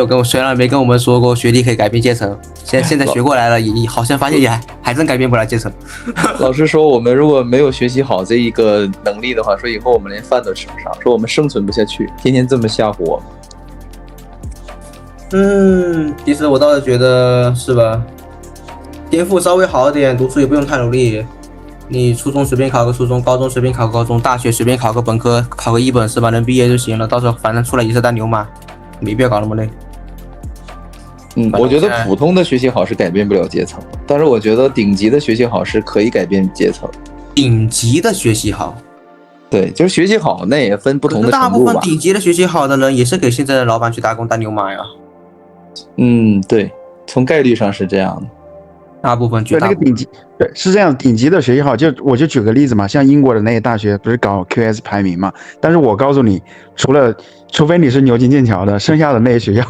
跟我们说过学历可以改变阶层。现在学过来了，也好像发现也还真改变不了阶层。老师说，我们如果没有学习好这一个能力的话，说以后我们连饭都吃不上，说我们生存不下去，天天这么吓唬我们。其实我倒是觉得是吧，天赋稍微好一点，读书也不用太努力。你初中随便考个初中，高中随便考个高中，大学随便考个本科，考个一本是吧？能毕业就行了。到时候反正出来也是当牛马，没必要搞那么累。我觉得普通的学习好是改变不了阶层，但是我觉得顶级的学习好是可以改变阶层。顶级的学习好，对，就是学习好，那也分不同的程度吧。大部分顶级的学习好的人也是给现在的老板去打工当牛马呀。对，从概率上是这样的。大部分对那个顶级，对是这样，顶级的学习好，我就举个例子嘛，像英国的那些大学不是搞 QS 排名嘛？但是我告诉你，除非你是牛津剑桥的，剩下的那些学校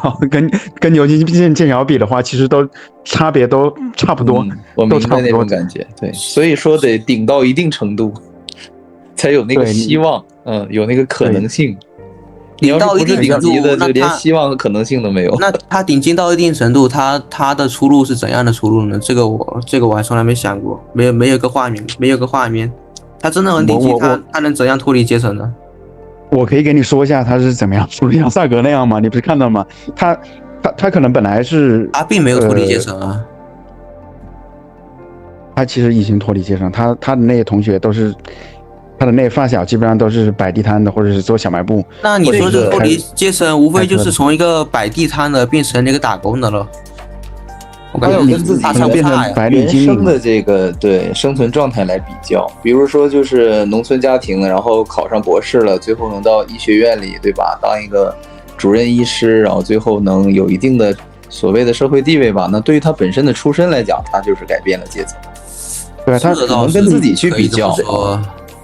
跟牛津剑桥比的话，其实都差别都差不多，我明白那种感觉。对，所以说得顶到一定程度，才有那个希望，有那个可能性。你要是不是顶级的，就连希望和可能性都没有。那他顶级到一定程度，他的出路是怎样的出路呢？这个我还从来没想过，没有个画面，他真的很顶级，他能怎样脱离阶层呢？我可以给你说一下他是怎么样出路，像萨格那样吗？你不是看到吗？他可能本来是他并没有脱离阶层啊，他其实已经脱离阶层，他的那些同学都是。他的那些发小基本上都是摆地摊的，或者是做小卖部。那你说这脱离阶层，无非就是从一个摆地摊的变成那个打工的了。我感觉跟自己变成白领经理的这个对生存状态来比较。比如说，就是农村家庭，然后考上博士了，最后能到医学院里，对吧？当一个主任医师，然后最后能有一定的所谓的社会地位吧。那对于他本身的出身来讲，他就是改变了阶层。对，他只能跟自己去比较。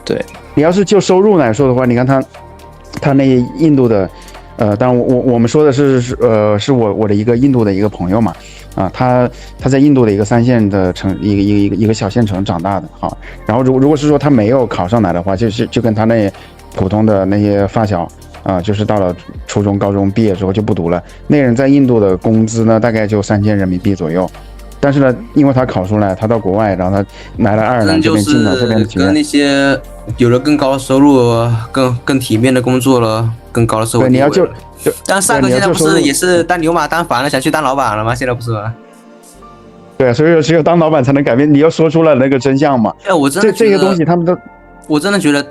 对，你要是就收入来说的话，你看他那印度的，当然我们说的是我的一个印度的一个朋友嘛，他在印度的一个3线的一个小县城长大的，好，然后如果是说他没有考上来的话，就跟他那普通的那些发小就是到了初中高中毕业之后就不读了，那人在印度的工资呢大概就3000人民币左右，但是呢，因为他考出来，他到国外，然后他来了爱尔兰这边进了这边的学院，跟那些有了更高的收入、更体面的工作了，更高的社会地位了。对，你要但三哥现在不是也是当牛马当烦了，想去当老板了吗？现在不是吗？对，所以只有当老板才能改变。你又说出了那个真相嘛？哎，我真的这些东西他们都，我真的觉得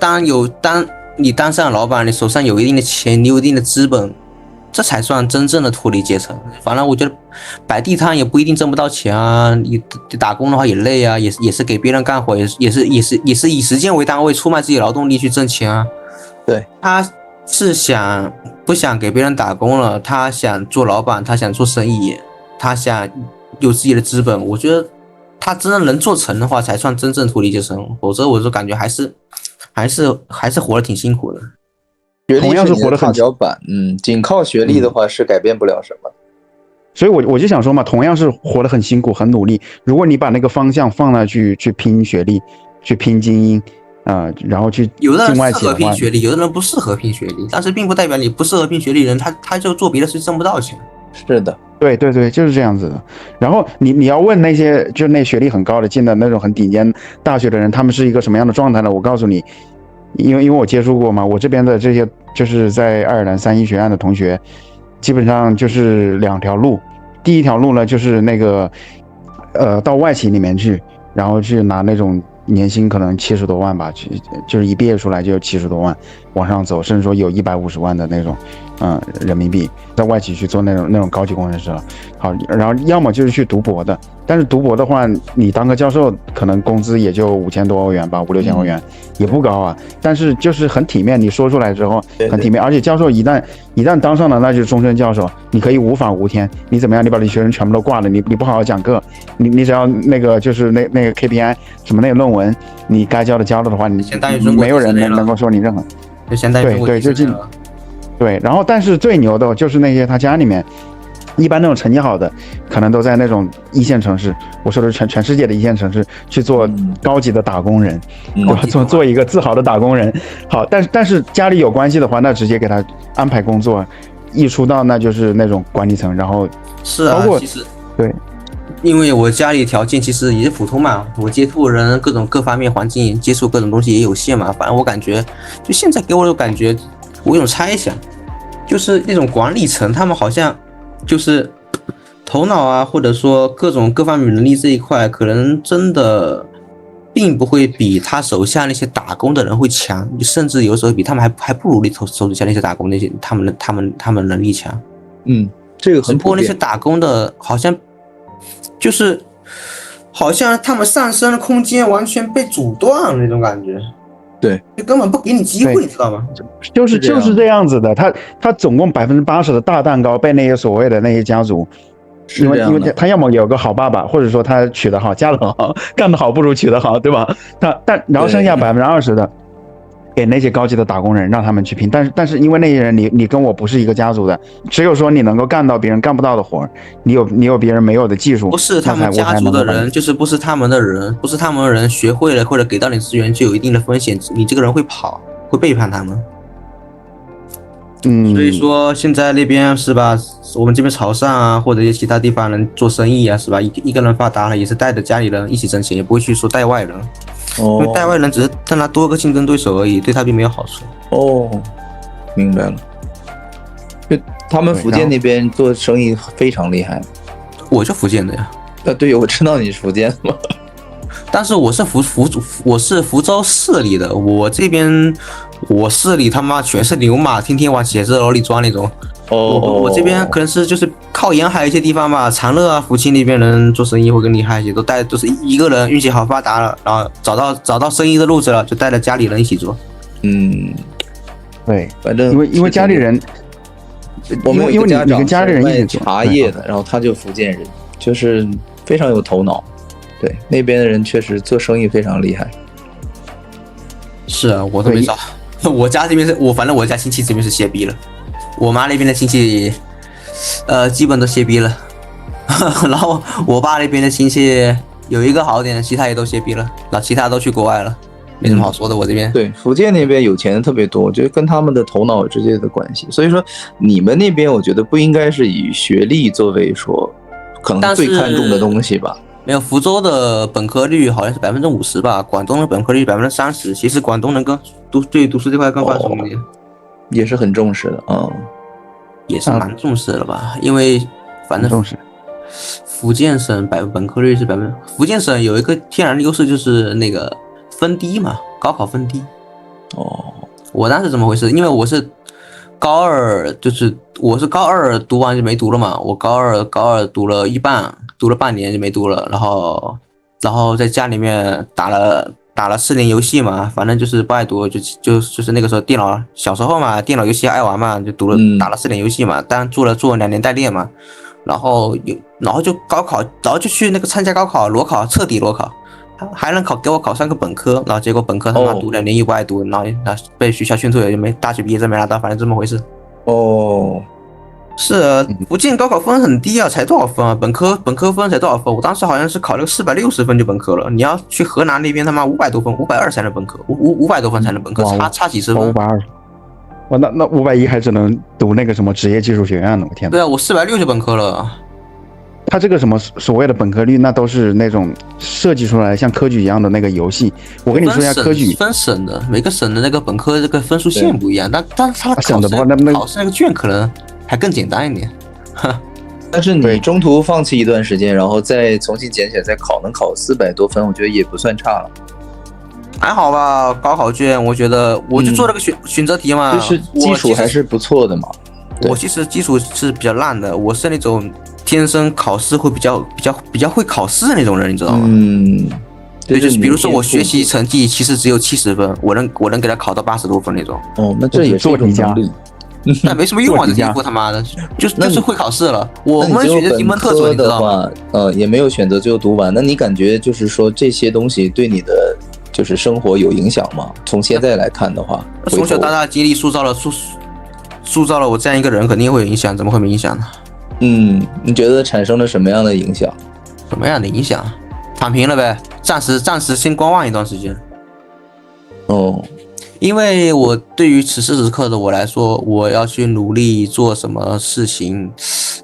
你当上老板，你手上有一定的钱，你有一定的资本，这才算真正的脱离阶层。反正我觉得摆地摊也不一定挣不到钱啊，你打工的话也累啊，也是给别人干活，也是以时间为单位出卖自己劳动力去挣钱啊。对，他是不想给别人打工了，他想做老板，他想做生意，他想有自己的资本。我觉得他真的能做成的话，才算真正脱离阶层，否则我就感觉还是活得挺辛苦的。同样是活得很踏脚板，仅靠学历的话是改变不了什么。所以我就想说嘛，同样是活得很辛苦很努力，如果你把那个方向放那去拼学历，去拼精英然后去有的人境外适合拼学历，有的人不适合拼学历，但是并不代表你不适合拼学历的人他就做别的事挣不到钱。是的，对，就是这样子的。然后你要问那些就那学历很高的进的那种很顶尖大学的人，他们是一个什么样的状态呢？我告诉你，因为我接触过嘛，我这边的这些就是在爱尔兰3一学院的同学，基本上就是2条路。第一条路呢，就是那个到外企里面去，然后去拿那种年薪可能70多万吧，就是一毕业出来就有70多万往上走，甚至说有150万的那种人民币，在外企去做那种高级工程师了。好，然后要么就是去读博的，但是读博的话，你当个教授可能工资也就5000多欧元吧，5、6千欧元，也不高啊。但是就是很体面，你说出来之后很体面，而且教授一旦当上了，那就是终身教授，你可以无法无天，你怎么样？你把你学生全部都挂了，你不好好讲课，你只要那个就是那个 KPI 什么那个论文，你该交的话，你没有人能够说你任何，就相当于对就进。对，然后但是最牛的就是那些他家里面，一般那种成绩好的，可能都在那种1线城市，我说的是全世界的1线城市去做高级的打工人，做一个自豪的打工人。好，但是家里有关系的话，那直接给他安排工作，一出道那就是那种管理层，然后是啊，其实对。因为我家里条件其实也是普通嘛，我接触人各方面环境接触各种东西也有限嘛，反正我感觉就现在给我的感觉，我有种猜想，就是那种管理层他们好像就是头脑啊，或者说各方面能力这一块，可能真的并不会比他手下那些打工的人会强，甚至有时候比他们还不如手下那些打工那些他们能力强。这个很普遍。不过那些打工的好像他们上升的空间完全被阻断那种感觉。对，就根本不给你机会，你知道吗？就是这样子的。他总共80%的大蛋糕被那些所谓的那些家族，因为他要么有个好爸爸，或者说他娶得好，嫁得好，干得好不如娶得好，对吧？然后剩下20%的给那些高级的打工人，让他们去拼。但是因为那些人你跟我不是一个家族的，只有说你能够干到别人干不到的活，你有别人没有的技术，不是他们家族的人，就是不是他们的人学会了或者给到你资源就有一定的风险，你这个人会跑，会背叛他们。所以说现在那边是吧，我们这边潮汕啊，或者一些其他地方人做生意啊，是吧？一个人发达了，也是带着家里人一起挣钱，也不会去说带外人。因为带外人只是让他多个竞争对手而已，对他并没有好处。明白了。就他们福建那边做生意非常厉害。我就福建的呀。对，我知道你是福建的嘛。但是我是福州市里的，我这边我市里他妈全是牛马，天天往写字楼里钻那种。我这边可能是就是靠沿海一些地方吧，长乐啊、福清那边人做生意会更厉害一些，都是一个人运气好发达了，然后找到生意的路子了，就带着家里人一起做。对，反正因为家里人，我们因为你跟家里人一起做茶叶的，然后他就福建人，就是非常有头脑。对，那边的人确实做生意非常厉害。是啊，我都没找。我家这边反正我家亲戚这边是歇逼了。我妈那边的亲戚，基本都歇逼了，然后我爸那边的亲戚有一个好点的，其他也都歇逼了，然后其他都去国外了，没什么好说的。我这边对福建那边有钱的特别多，我觉得跟他们的头脑有直接的关系。所以说你们那边，我觉得不应该是以学历作为说可能最看重的东西吧。没有，福州的本科率好像是50%吧，广东的本科率30%。其实广东人对读书这块更放松一点，也是很重视的啊，也是蛮重视的吧，因为反正重视。福建省本科率是福建省有一个天然的优势就是那个分低嘛，高考分低。我当时怎么回事？因为我是高二读完就没读了嘛，我高二读了一半。读了半年就没读了，然后在家里面打了4年游戏嘛，反正就是不爱读，就是那个时候小时候嘛，电脑游戏爱玩嘛，就打了4年游戏嘛，但做了2年代练嘛，然后就高考，然后就去那个参加高考裸考，彻底裸考，还能给我考上个本科，然后结果本科他妈读2年也不爱读，然后被学校训退了，就大学毕业证没拿到，反正这么回事。是啊，福建高考分很低啊，才多少分啊？本科分才多少分？我当时好像是考了个460分就本科了。你要去河南那边，他妈500多分，520才能本科，500多分才能本科，差几十分。520，那510还只能读那个什么职业技术学院呢？我天哪！对啊，我460就本科了。他这个什么所谓的本科率，那都是那种设计出来像科举一样的那个游戏。我跟你说一下，科举分省的，每个省的那个本科这个分数线不一样，但是他考试那个卷可能还更简单一点。但是你中途放弃一段时间，然后再重新捡起来再考，能考400多分，我觉得也不算差了。还好吧，高考卷我觉得我就做了个选择题嘛，就是基础还是不错的嘛。我其实基础是比较烂的，我是那种天生考试会比较会考试的那种人，你知道吗？对，就是比如说我学习成绩其实只有70分，我能给他考到80多分那种。那这也是一种能力。那没什么用啊，这题目他妈的，就是会考试了。我们学的题目特准，你知道吗？也没有选择最后读完。那你感觉就是说这些东西对你的就是生活有影响吗？从现在来看的话，从小到大经历塑造了我这样一个人，肯定会有影响，怎么会没影响呢？你觉得产生了什么样的影响？什么样的影响？躺平了呗，暂时先观望一段时间。因为我对于此时此刻的我来说，我要去努力做什么事情，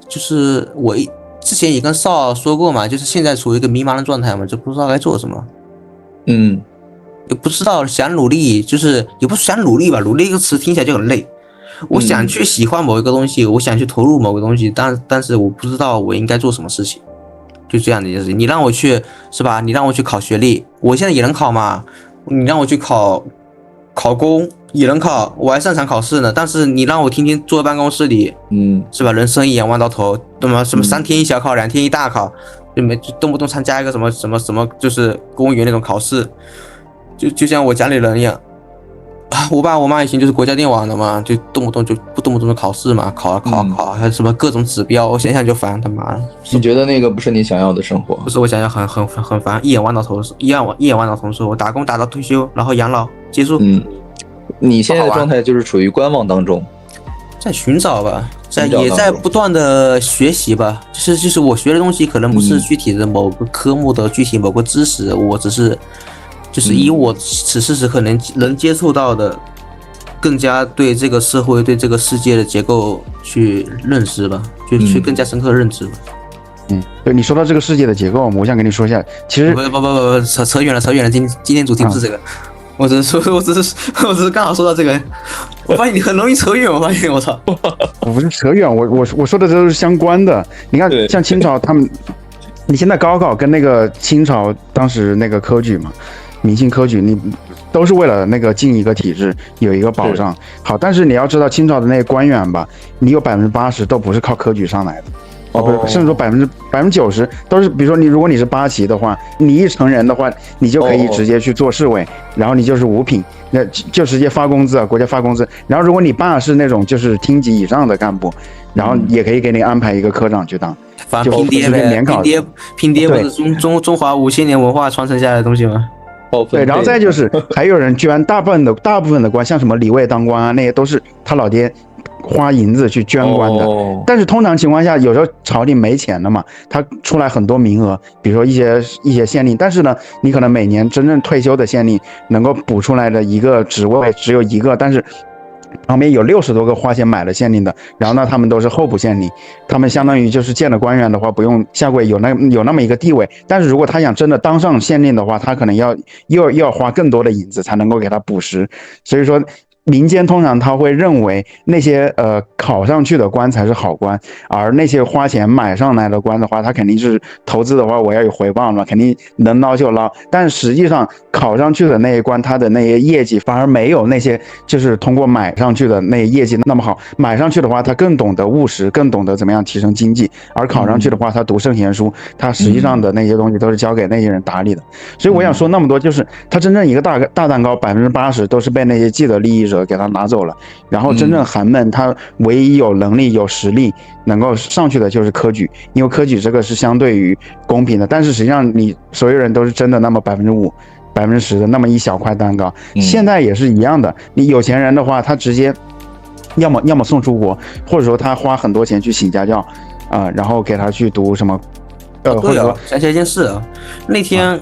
就是我之前也跟少说过嘛，就是现在处于一个迷茫的状态嘛，就不知道该做什么。也不知道想努力，就是也不是想努力吧，努力这个词听起来就很累。我想去喜欢某一个东西，我想去投入某个东西，但是我不知道我应该做什么事情，就这样的一件事情。你让我去是吧？你让我去考学历，我现在也能考嘛。你让我去考公也能考，我还擅长考试呢。但是你让我天天坐在办公室里，是吧？人生一眼望到头，那么什么3天一小考，2天一大考，就动不动参加一个什么，就是公务员那种考试，就像我家里人一样。我爸我妈以前就是国家电网的嘛，就动不动就考试嘛，考，还有什么各种指标，我想想就烦，他妈的。你觉得那个不是你想要的生活？不是我想要，很烦，一眼望到头，一眼望到头，说我打工打到退休，然后养老结束。你现在的状态就是处于观望当中，在寻找吧，也在不断的学习吧，就是我学的东西可能不是具体的某个科目的具体某个知识，我只是就是以我此时此刻能接触到的，更加对这个社会对这个世界的结构去认识吧，就去更加深刻的认知吧。对，你说到这个世界的结构，我想跟你说一下，其实不，扯远了，今天主题不是这个。我只是刚好说到这个，我发现你很容易扯远，我发现我操，我不是扯远，我说的都是相关的。你看，像清朝他们，你现在高考跟那个清朝当时那个科举嘛，明清科举，你都是为了那个进一个体制有一个保障。好，但是你要知道清朝的那些官员吧，你有80%都不是靠科举上来的。不是，甚至说90%都是，比如说如果你是8旗的话，你一成人的话，你就可以直接去做侍卫，然后你就是5品，那就直接发工资啊，国家发工资。然后如果你爸是那种就是厅级以上的干部，然后也可以给你安排一个科长去当，就直接免考。拼爹不是中华5000年文化传承下来的东西吗？对，然后再就是还有人捐大部分的官，像什么李卫当官啊，那些都是他老爹花银子去捐官的。但是通常情况下，有时候朝廷没钱了嘛，他出来很多名额，比如说一些县令，但是呢，你可能每年真正退休的县令能够补出来的一个职位只有一个，但是旁边有60多个花钱买了县令的，然后呢，他们都是候补县令，他们相当于就是见了官员的话，不用下跪，有那么一个地位。但是如果他想真的当上县令的话，他可能又要花更多的银子才能够给他补实，所以说。民间通常他会认为那些考上去的官才是好官，而那些花钱买上来的官的话，他肯定是投资的话，我要有回报嘛，肯定能捞就捞。但实际上考上去的那些官，他的那些业绩反而没有那些就是通过买上去的那些业绩那么好。买上去的话，他更懂得务实，更懂得怎么样提升经济；而考上去的话，他读圣贤书，他实际上的那些东西都是交给那些人打理的。所以我想说那么多，就是他真正一个大蛋糕80%都是被那些既得利益者给他拿走了，然后真正寒门他唯一有能力有实力能够上去的就是科举，因为科举这个是相对于公平的，但是实际上你所有人都是真的那么5%、10%的那么一小块蛋糕，现在也是一样的。你有钱人的话，他直接要么送出国，或者说他花很多钱去请家教然后给他去读什么或者说想起来一件事啊，那天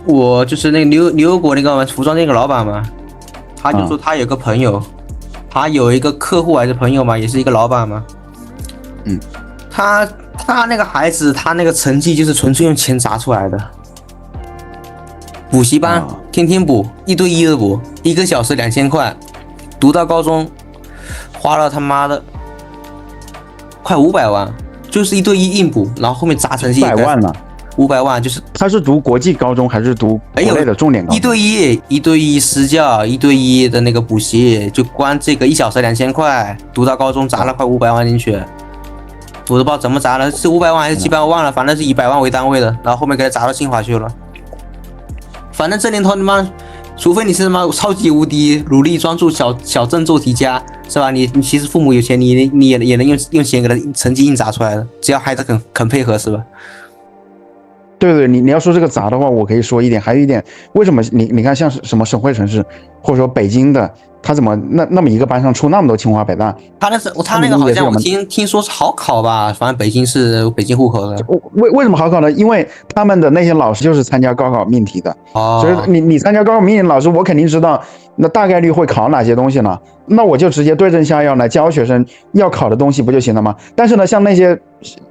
我就是那个牛油果那个服装那个老板嘛，他就说他有个朋友，他有一个客户还是朋友嘛，也是一个老板嘛。他那个孩子，他那个成绩就是纯粹用钱砸出来的。补习班天天补，1对1的补，1个小时2000块，读到高中花了他妈的快500万，就是1对1硬补，然后后面砸成绩500万了。500万就是他是读国际高中还是读国内的重点高中？一对一私教，1对1的那个补习，就光这个1小时2000块，读到高中砸了快500万进去，我都不知道怎么砸了，是500万还是几百万忘了，反正是以100万为单位的，然后后面给他砸到清华去了。反正这年头他妈，除非你是他妈超级无敌努力专注小镇做题家，是吧？你其实父母有钱，你也能用钱给他成绩硬砸出来的，只要孩子肯配合，是吧？对，你要说这个砸的话，我可以说一点，还有一点，为什么你看像什么省会城市，或者说北京的，他怎么那么一个班上出那么多清华北大？他那个好像我听说是好考吧，反正北京是北京户口的。为什么好考呢？因为他们的那些老师就是参加高考命题的，所以你参加高考命题的老师，我肯定知道那大概率会考哪些东西呢？那我就直接对症下药来教学生要考的东西不就行了吗？但是呢，像那些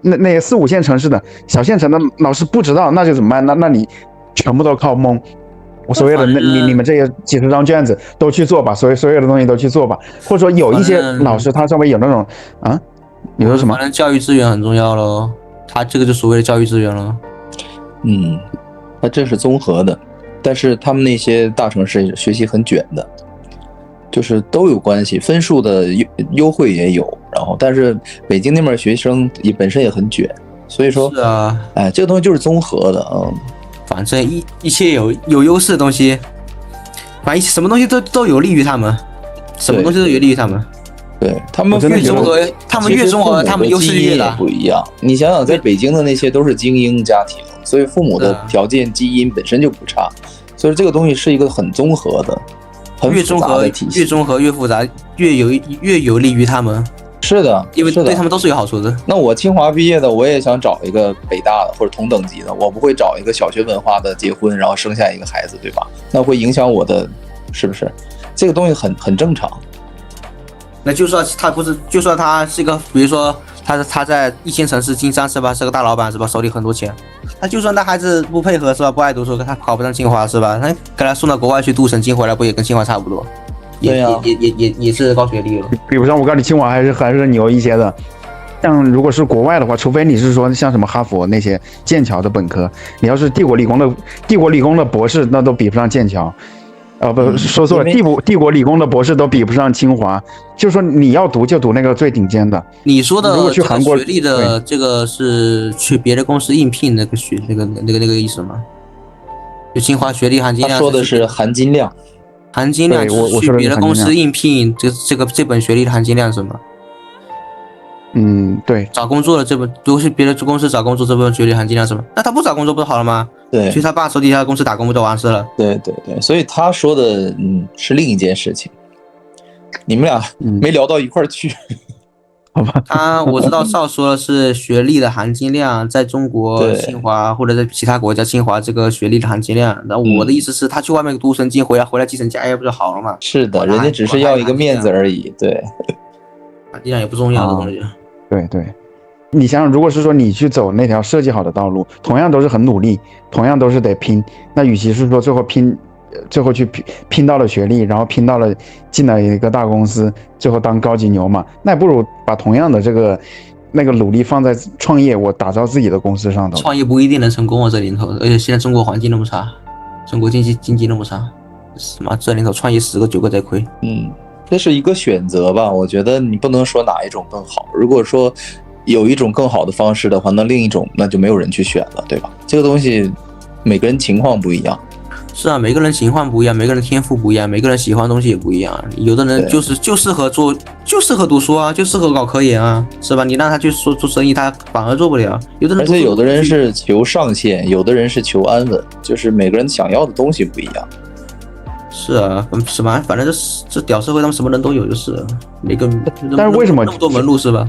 4、5线城市的小县城的老师不知道，那就怎么办？那你全部都靠蒙。我所有的你们这些几十张卷子都去做吧，所有的东西都去做吧，或者说有一些老师他稍微有那种你说什么？反正教育资源很重要咯，他这个就所谓的教育资源了。他这是综合的，但是他们那些大城市学习很卷的，就是都有关系，分数的优惠也有，然后但是北京那边学生也本身也很卷，所以说是啊，这个东西就是综合的反正一切有优势的东西，反正什么东西都有利于他们，什么东西都有利于他们。对，他们越综合，他们优势越大。不一样。你想想，在北京的那些都是精英家庭，所以父母的条件基因本身就不差，所以这个东西是一个很综合的、很复杂的体系。越综合越复杂，越有利于他们。是的，因为对他们都是有好处的。那我清华毕业的，我也想找一个北大的或者同等级的，我不会找一个小学文化的结婚，然后生下一个孩子，对吧？那会影响我的，是不是？这个东西很正常。那就算他不是，就算他是一个，比如说他在1线城市经商是吧，是个大老板是吧，手里很多钱，他就算他孩子不配合是吧，不爱读书，他考不上清华是吧，他给他送到国外去镀神经回来，不也跟清华差不多？对呀，也是高学历了。比不上，我告诉你，清华还是牛一些的。像如果是国外的话，除非你是说像什么哈佛那些剑桥的本科，你要是帝国理工的博士，那都比不上剑桥。不，说错了，帝国理工的博士都比不上清华。就是说你要读就读那个最顶尖的。你说的如果去韩国学历的这个是去别的公司应聘那个意思吗？就清华学历含金量。他说的是含金量。含金量去别的公司应聘，这本学历的含金量是什么？对。找工作的如果是别的公司找工作，这本学历含金量是什么？那他不找工作不就好了吗？对，去他爸手底下的公司打工不就完事了？对，所以他说的是另一件事情，你们俩没聊到一块儿去。好吧？我知道少说的是学历的含金量，在中国对清华或者在其他国家清华这个学历的含金量。那我的意思是，他去外面读神经，回来继承家业不就好了嘛？是的，人家只是要一个面子而已。对，含金量也不重要的东西。对对，你想想，如果是说你去走那条设计好的道路，同样都是很努力，同样都是得拼，那与其是说最后去拼到了学历，然后拼到了进了一个大公司，最后当高级牛马，那不如把同样的那个努力放在创业，我打造自己的公司上头。创业不一定能成功啊，这年头，而且现在中国环境那么差，中国经济那么差，什么这年头创业10个9个在亏。这是一个选择吧，我觉得你不能说哪一种更好。如果说有一种更好的方式的话，那另一种那就没有人去选了，对吧？这个东西每个人情况不一样。是啊，每个人情况不一样，每个人天赋不一样，每个人喜欢的东西也不一样。有的人就适合读书啊，就适合搞科研啊，是吧？你让他去做生意，他反而做不了。而且有的人是求上限，有的人是求安稳，就是每个人想要的东西不一样。是啊，什么反正这屌社会，他们什么人都有就是了。每个但是为什么那么多门路是吧？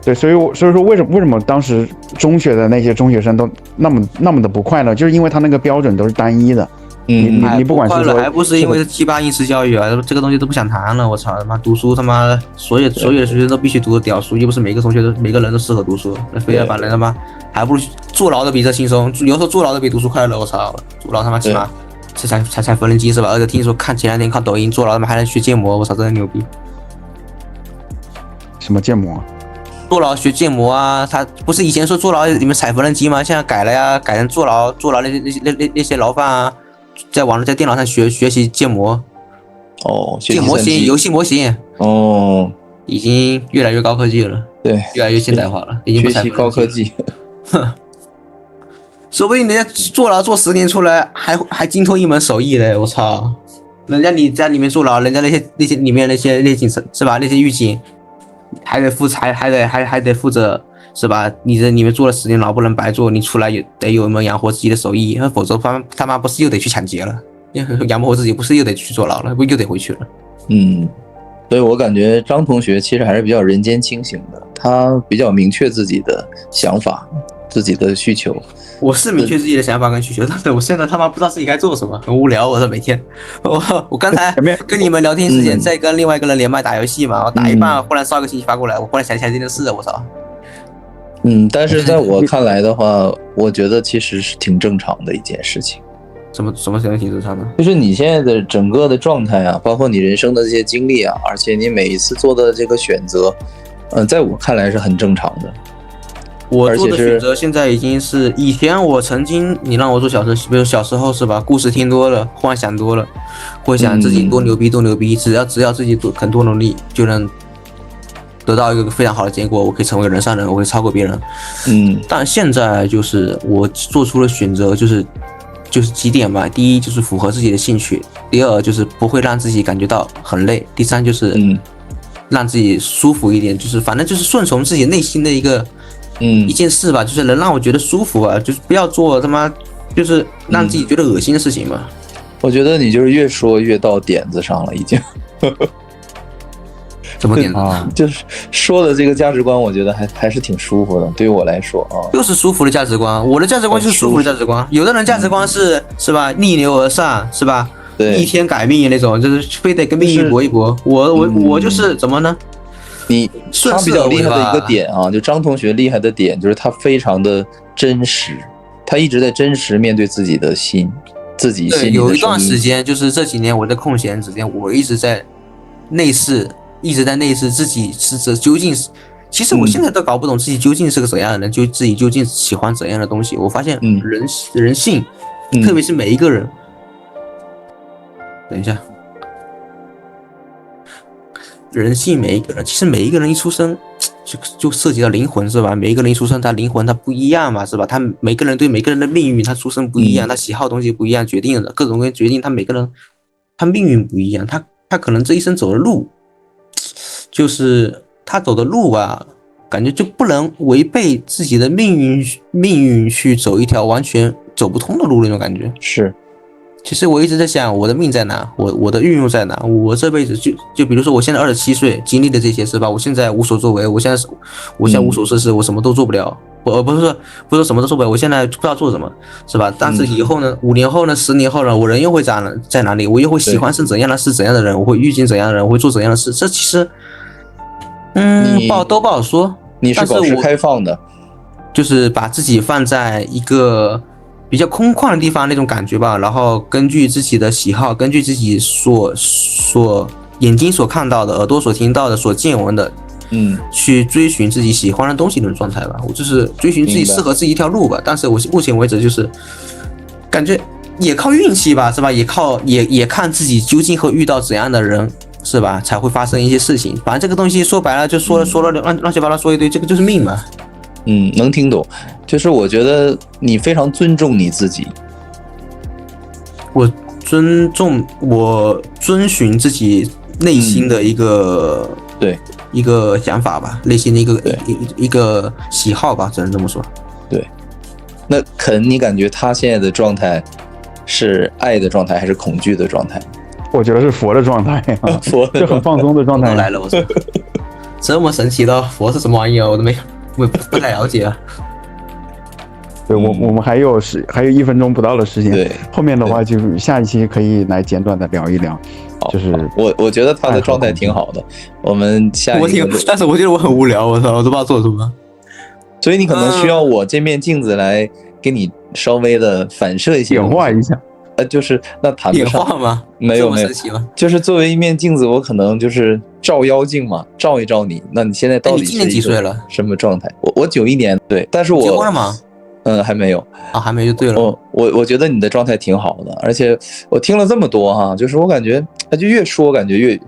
对，所以说为什么当时中学的那些中学生都那么的不快乐，就是因为他那个标准都是单一的。你不管是说，还不是因为7、8应试教育啊，这个东西都不想谈了。我操他妈，读书他妈所有的学生都必须读屌书，又不是每个人都适合读书，那非要把人他妈还不如坐牢的比这轻松，有时候坐牢的比读书快乐。我操，坐牢他妈起码才缝纫机是吧？而且听说前2天看抖音，坐牢他妈还能学建模，我操，真的牛逼。什么建模？坐牢学建模啊，他不是以前说坐牢里面踩缝纫机吗？现在改了呀，改成坐牢那些牢犯啊，在电脑上学习建模。建模型、游戏模型。已经越来越高科技了。对，越来越现代化了，已经不学习高科技。说不定人家坐牢做10年出来，还精通一门手艺嘞！我操，人家你在里面坐牢，人家那些里面那些警察是吧？那些狱警还得负责是吧？你在里面坐了10年牢，不能白坐，你出来也得有一门养活自己的手艺，否则他妈不是又得去抢劫了？养不活自己不是又得去坐牢了？不又得回去了？所以我感觉张同学其实还是比较人间清醒的，他比较明确自己的想法、自己的需求。我是明确自己的想法跟需求，但是我现在他妈不知道自己该做什么，很无聊。我这每天，我刚才跟你们聊天之前在跟另外一个人连麦打游戏嘛，我打一半忽然烧个信息发过来，我忽然想起来这件事，我操。但是在我看来的话，我觉得其实是挺正常的一件事情。什么情况挺正常的？就是你现在的整个的状态啊，包括你人生的这些经历啊，而且你每一次做的这个选择，在我看来是很正常的。我做的选择现在已经是以前我曾经你让我做比如小时候是吧，故事听多了，幻想多了，会想自己多牛逼，只要自己肯多努力，就能得到一个非常好的结果，我可以成为人上人，我可以超过别人。但现在就是我做出了选择，就是几点吧。第一就是符合自己的兴趣，第二就是不会让自己感觉到很累，第三就是让自己舒服一点，就是反正就是顺从自己内心的一件事吧，就是能让我觉得舒服啊，就是不要做他妈就是让自己觉得恶心的事情吧。我觉得你就是越说越到点子上了，已经。怎么点子？就是说的这个价值观，我觉得还是挺舒服的。对于我来说啊，就是舒服的价值观。我的价值观就是舒服的价值观。有的人价值观是吧，逆流而上是吧？对，逆天改命那种，就是非得跟命运搏一搏。我就是怎么呢？他比较厉害的一个点啊，就张同学厉害的点就是他非常的真实，他一直在真实面对自己的心，自己心里的声音。有一段时间，就是这几年我在空闲时间，我一直在内视自己是究竟是。其实我现在都搞不懂自己究竟是个怎样的人，自己究竟喜欢怎样的东西。我发现人性，特别是每一个人。等一下。人性每一个人，其实每一个人一出生就涉及到灵魂是吧？每一个人一出生，他灵魂他不一样嘛是吧？他每个人对每个人的命运，他出生不一样，他喜好的东西不一样，决定的各种各样决定他每个人他命运不一样，他可能这一生走的路，就是他走的路啊，感觉就不能违背自己的命运去走一条完全走不通的路那种感觉。是。其实我一直在想，我的命在哪？我的运用在哪？我这辈子就比如说，我现在27岁经历的这些是吧？我现在无所作为，我现在无所事事，我什么都做不了。我不是说什么都做不了，我现在不知道做什么，是吧？但是以后呢，5年后呢，10年后呢，我人又会在哪里？我又会喜欢是怎样的是怎样的人？我会遇见怎样的人？我会做怎样的事？这其实，都不好说。你是保持开放的，就是把自己放在一个比较空旷的地方那种感觉吧，然后根据自己的喜好，根据自己所眼睛所看到的，耳朵所听到的，所见闻的，去追寻自己喜欢的东西那种状态吧。我就是追寻自己适合自己一条路吧。但是我目前为止就是感觉也靠运气吧，是吧？也看自己究竟会遇到怎样的人，是吧？才会发生一些事情。反正这个东西说白了就说了乱七八糟说一堆，这个就是命嘛。能听懂。就是我觉得你非常尊重你自己。我遵循自己内心的一个一个想法吧，内心的一个喜好吧，只能这么说。对，那肯，你感觉他现在的状态是爱的状态还是恐惧的状态？我觉得是佛的状态啊，就很放松的状态。来了，我说这么神奇的佛是什么玩意儿？我不太了解啊。对，我们还有1分钟不到的时间，对，后面的话就下一期可以来简短的聊一聊。就是我觉得他的状态挺好的，我们下一个。但是我觉得我很无聊，我操，我都不知道做什么。所以你可能需要我这面镜子来给你稍微的反射一些，演化一下。就是那谈不上演化吗？没有，就是作为一面镜子，我可能就是照妖镜嘛，照一照你。那你现在到底是今年几岁了？什么状态？我91年，对，但是我结婚了吗？还没有啊，还没就对了。我觉得你的状态挺好的，而且我听了这么多哈，就是我感觉就越说感觉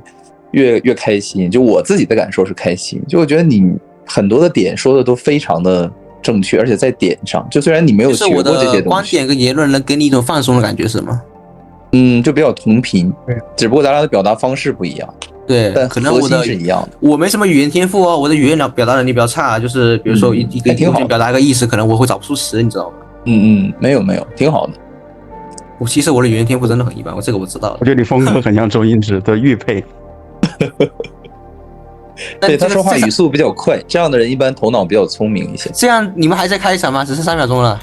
越开心，就我自己的感受是开心，就我觉得你很多的点说的都非常的正确，而且在点上，就虽然你没有学过这些东西，就是我的观点跟言论能给你一种放松的感觉是吗？就比较同频，只不过咱俩的表达方式不一样。对，但可能我的是一样的。我没什么语言天赋哦，我的语言表达能力比较差，就是比如说一个东西表达一个意思，可能我会找不出词，你知道吗？没有，挺好的。其实我的语言天赋真的很一般，这个我知道的。我觉得你风格很像周星驰的玉佩。对，他说话语速比较快，这样的人一般头脑比较聪明一些。这样你们还在开场吗？只剩3秒钟了。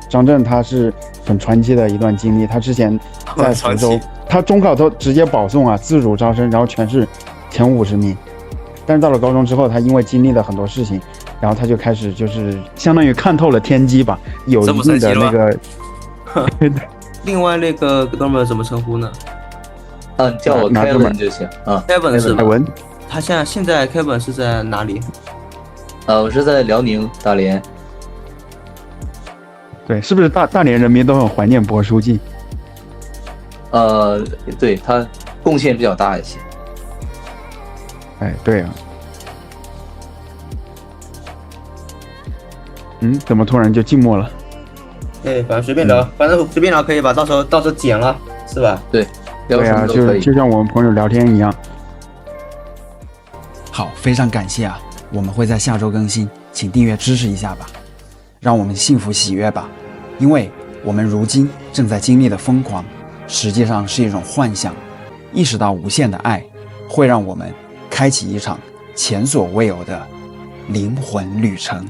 张震他是很传奇的一段经历，他之前在福州，他中考都直接保送啊，自主招生，然后全是前50名。但是到了高中之后，他因为经历了很多事情，然后他就开始就是相当于看透了天机吧，有一定的那个。另外那个哥们怎么称呼呢？你叫我凯文就行啊。Kevin 是吧？凯文。他现在 Kevin 是在哪里？我是在辽宁大连。对，是不是大连人民都很怀念薄书记？对，他贡献比较大一些。哎，对啊。怎么突然就静默了？反正随便聊，反正随便聊可以吧？到时候剪了，是吧？对，对啊，就像我们朋友聊天一样。好，非常感谢啊！我们会在下周更新，请订阅支持一下吧，让我们幸福喜悦吧。因为我们如今正在经历的疯狂，实际上是一种幻想。意识到无限的爱，会让我们开启一场前所未有的灵魂旅程。